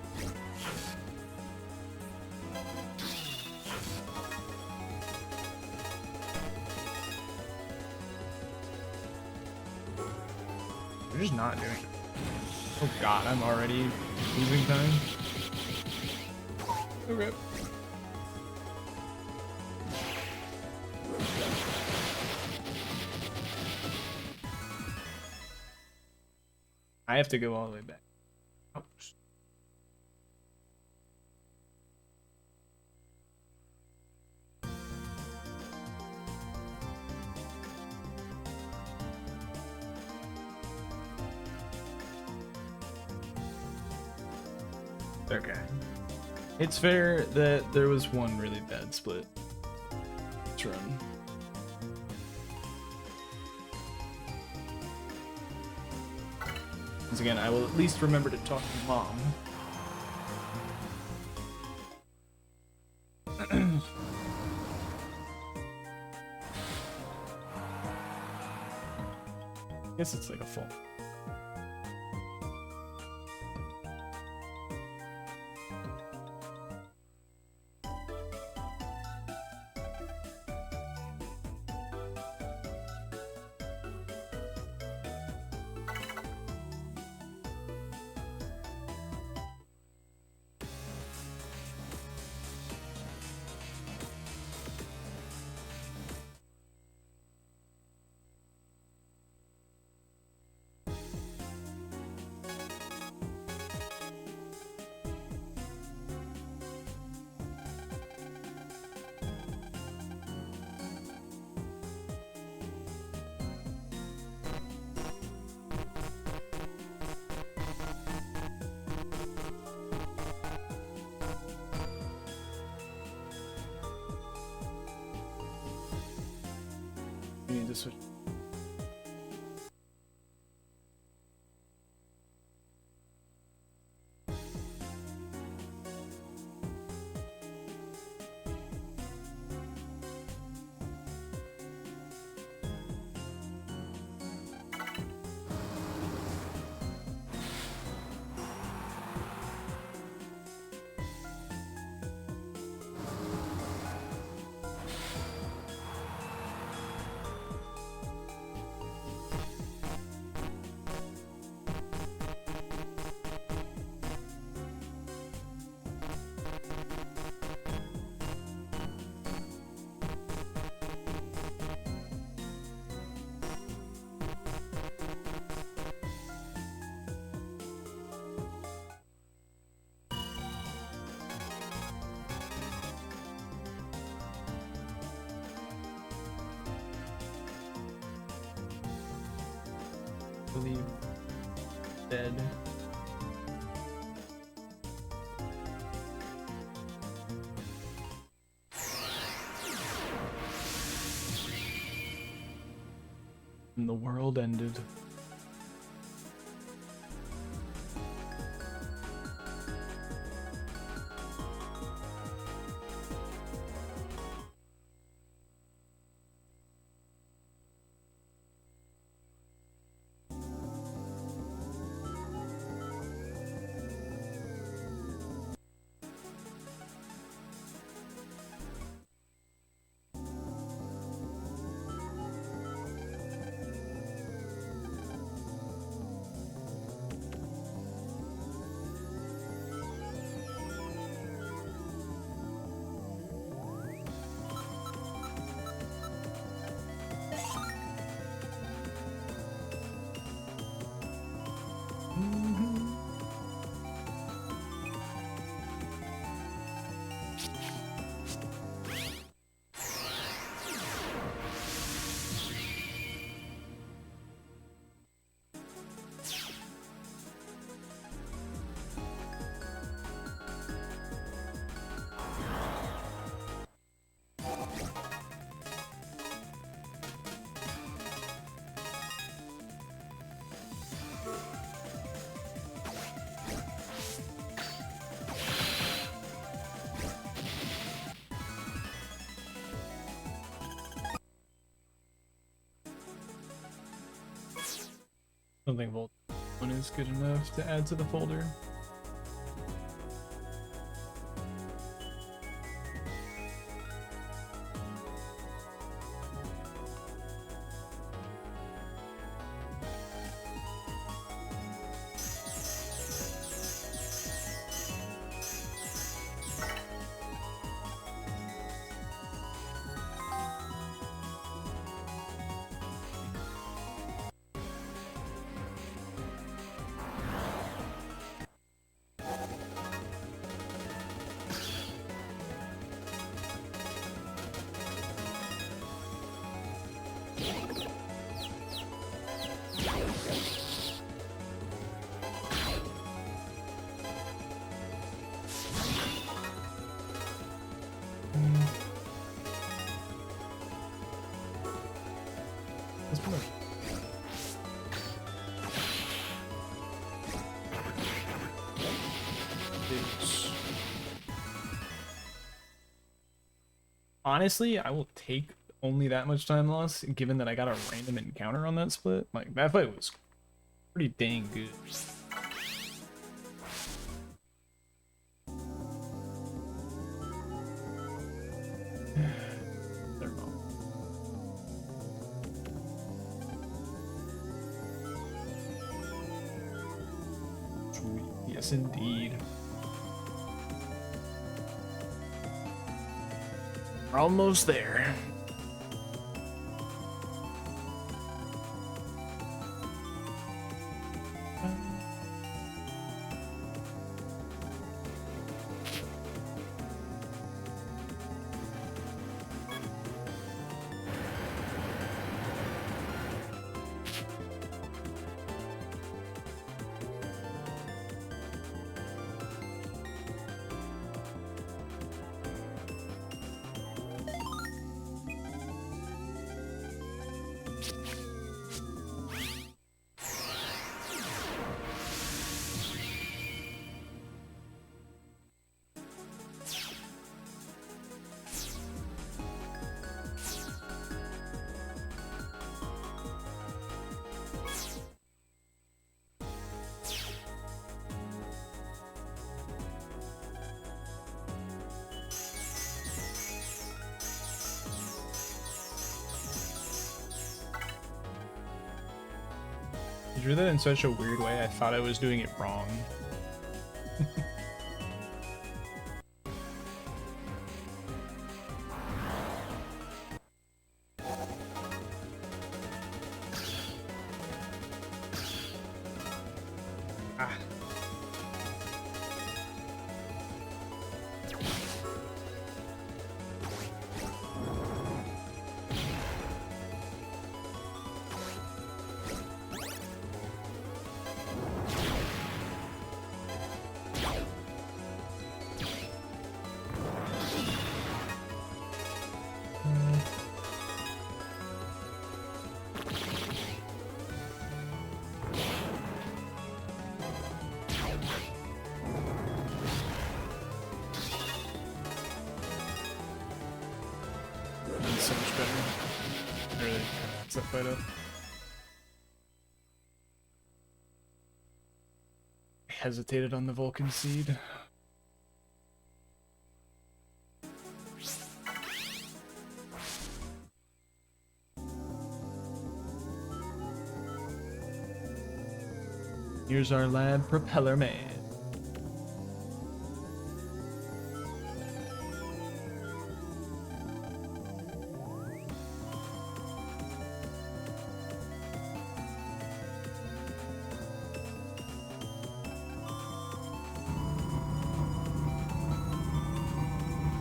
They're just not doing it. Oh god, I'm already losing time. Okay. I have to go all the way back. Ouch. Okay. It's fair that there was one really bad split. Let's run. Once again, I will at least remember to talk to Mom. Guess it's like a full. You need to switch. believe. Dead. And the world ended. I don't think Volt 1 is good enough to add to the folder. Let's put it. Honestly, I will take only that much time loss, given that I got a random encounter on that split. Like, that fight was pretty dang good. Yes, indeed. We're almost there. You drew that in such a weird way, I thought I was doing it wrong. Ah. I really fucks that fight up. I hesitated on the Vulcan seed. Here's our lad, Propeller Man.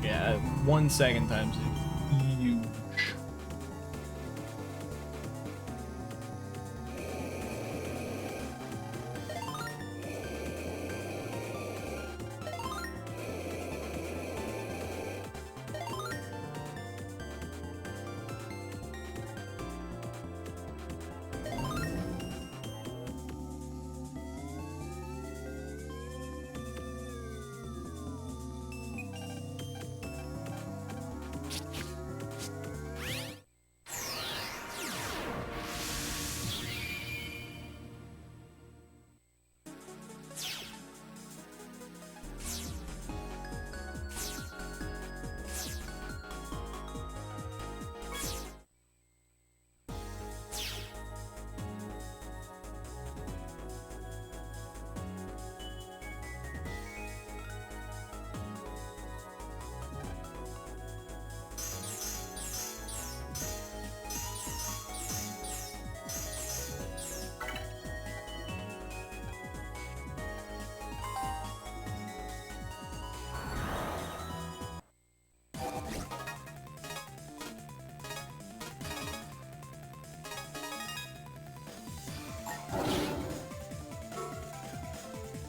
Yeah, 1 second times is huge.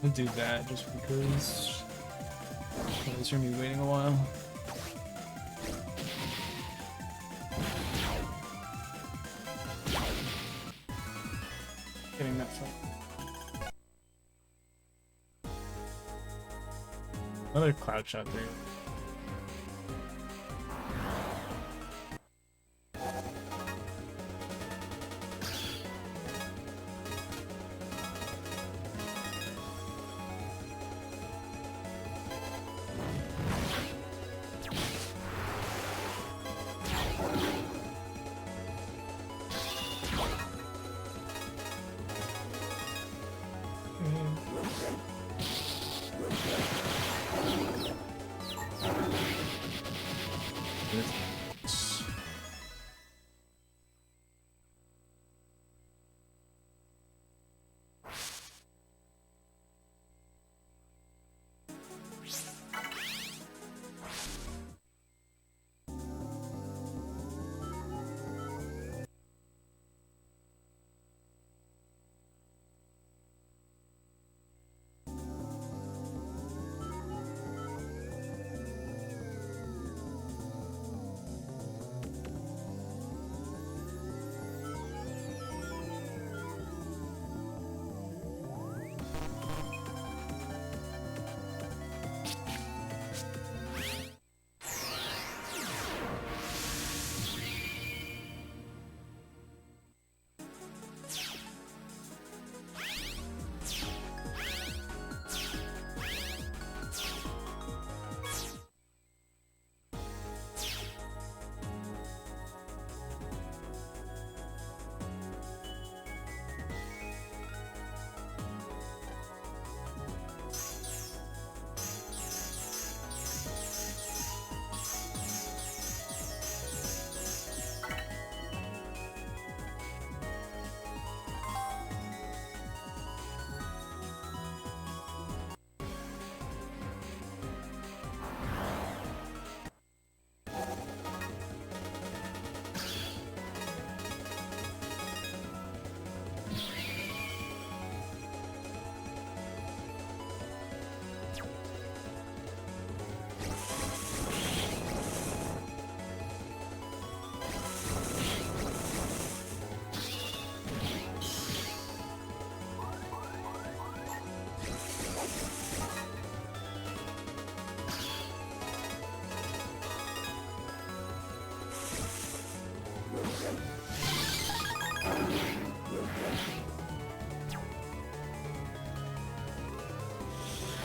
I'll do that just because otherwise you're gonna be waiting a while. Getting that fight. Another cloud shot there.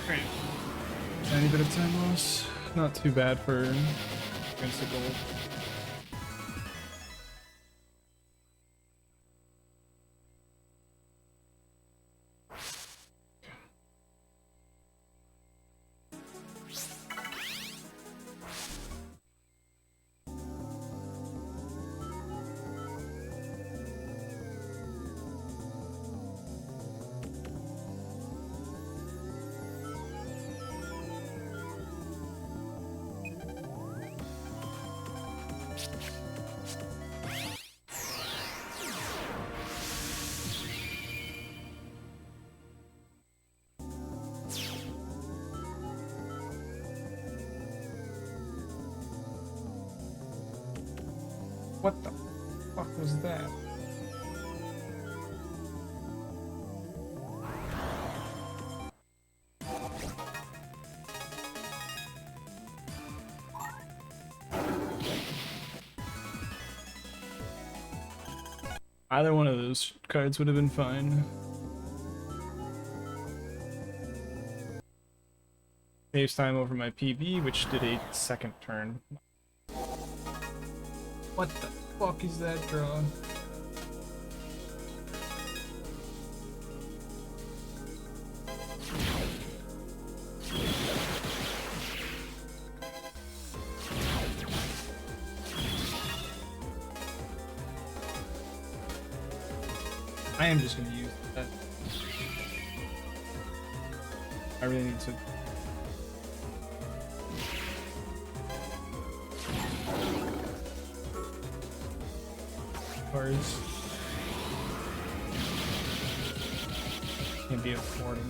Alright. Tiny bit of time loss. Not too bad for against the gold. What the fuck was that? Either one of those cards would have been fine. Saves time over my PB, which did a second turn. What the fuck is that draw? I am just gonna use that. I really need to. Cards. Can't be afforded.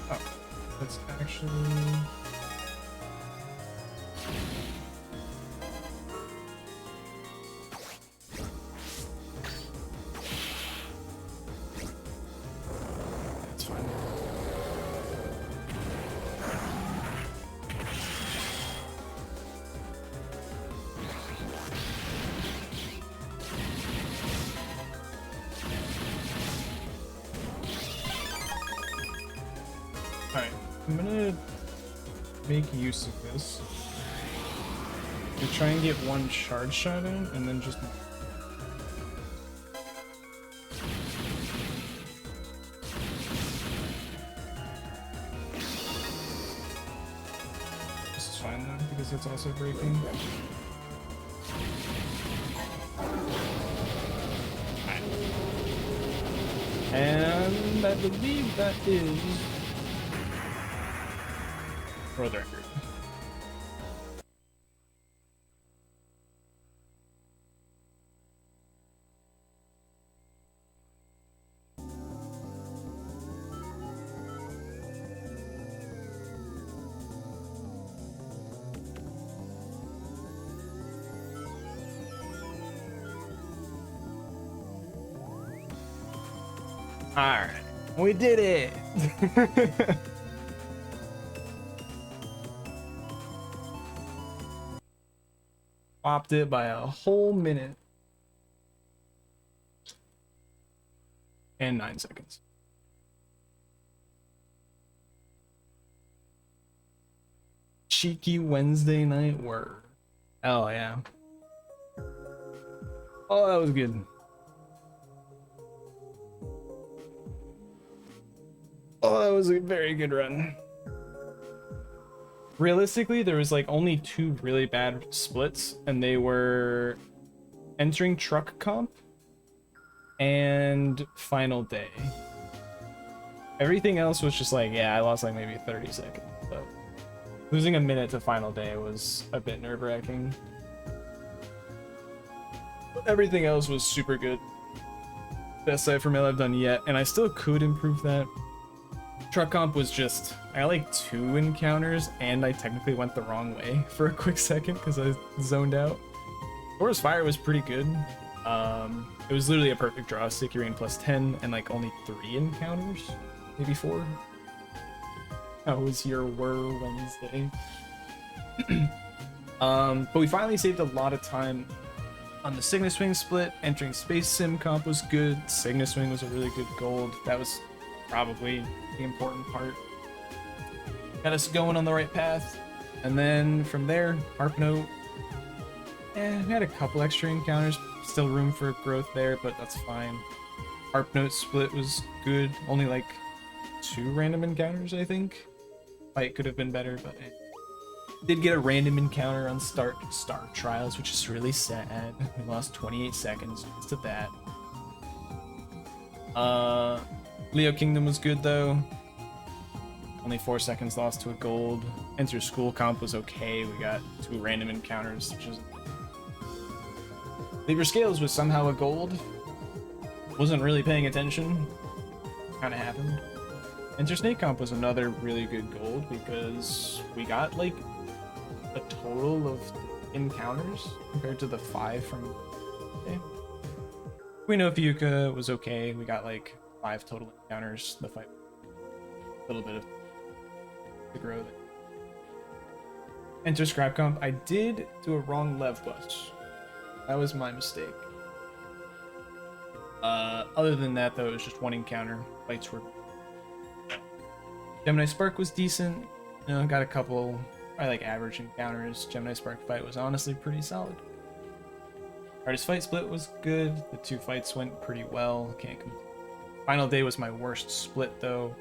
Oh, that's actually... That's fine. Alright, I'm gonna make use of this to try and get one shard shot in, and then just... This is fine though, because it's also breaking. Alright. And I believe that is... world record. Alright, we did it! Popped it by a whole minute and 9 seconds. Cheeky Wednesday night word. Oh yeah. Oh, that was good. Oh, that was a very good run. Realistically, there was like only 2 really bad splits, and they were entering truck comp and final day. Everything else was just like, yeah, I lost like maybe 30 seconds, but losing a minute to final day was a bit nerve-wracking. Everything else was super good. Best side for melee I've done yet, and I still could improve that. Truck comp was just, I got like 2 encounters, and I technically went the wrong way for a quick second because I zoned out. Spire was pretty good. It was literally a perfect draw, sticky rain plus 10, and like only 3 encounters, maybe 4. How was your Whir Wednesday? But we finally saved a lot of time on the Cygnus Wing split. Entering Space Sim comp was good. Cygnus Wing was a really good gold. That was probably the important part. Got us going on the right path. And then from there, Harp Note. We had a couple extra encounters. Still room for growth there, but that's fine. Harp Note split was good. Only like 2 random encounters, I think. Fight could have been better, but did get a random encounter on Star Trials, which is really sad. We lost 28 seconds to that. Leo Kingdom was good though. Only 4 seconds lost to a gold. Enter School comp was okay. We got 2 random encounters, which is... Libra Scales was somehow a gold. Wasn't really paying attention. Kinda happened. Enter Snake comp was another really good gold because we got like a total of encounters compared to the 5 from... Okay. We know Fuka was okay. We got like 5 total encounters. The fight, a little bit of to grow that. Enter Scrap comp. I did do a wrong lev bus. That was my mistake. Other than that, though, it was just 1 encounter. Fights were... Gemini Spark was decent. You know, got a couple, I like average encounters. Gemini Spark fight was honestly pretty solid. Artist fight split was good. The 2 fights went pretty well. Can't complain. Final day was my worst split, though.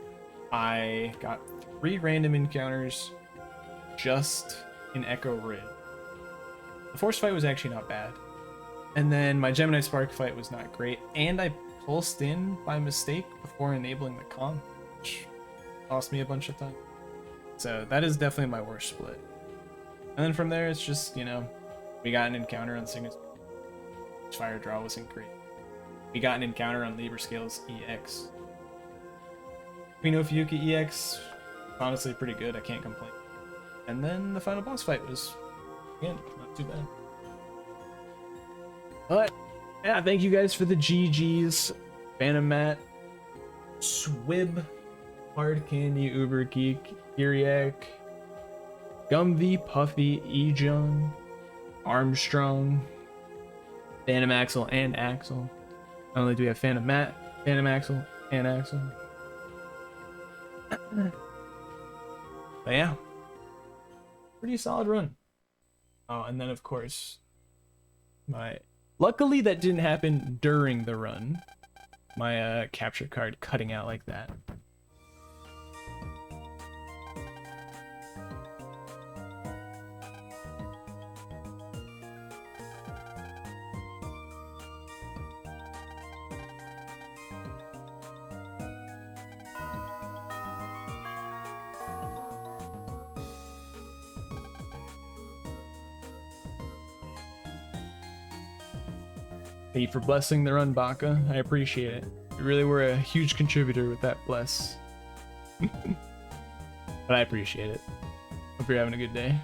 I got 3 random encounters just in Echo Rid. The Force fight was actually not bad. And then my Gemini Spark fight was not great. And I pulsed in by mistake before enabling the con, which cost me a bunch of time. So that is definitely my worst split. And then from there, it's just, you know, we got an encounter on Cygnus. Fire draw wasn't great. We got an encounter on Libra Scales EX. Queen of Fuka EX, honestly pretty good. I can't complain. And then the final boss fight was, again, not too bad. But yeah, thank you guys for the GGs. Phantom Matt, Swib, Hard Candy, Uber Geek, Iriak, Gumvy, Puffy, Ejon, Armstrong, Phantom Axel, and Axel. Not only do we have Phantom Matt, Phantom Axel, and Axel. But yeah, pretty solid run. Oh, and then of course, luckily that didn't happen during the run. My capture card cutting out like that. Thank you for blessing the run, Baka. I appreciate it. You really were a huge contributor with that bless. But I appreciate it. Hope you're having a good day.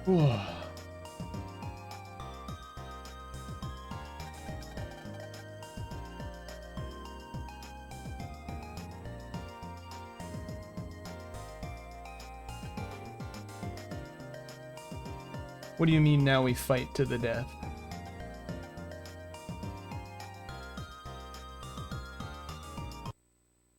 Whew. What do you mean now we fight to the death?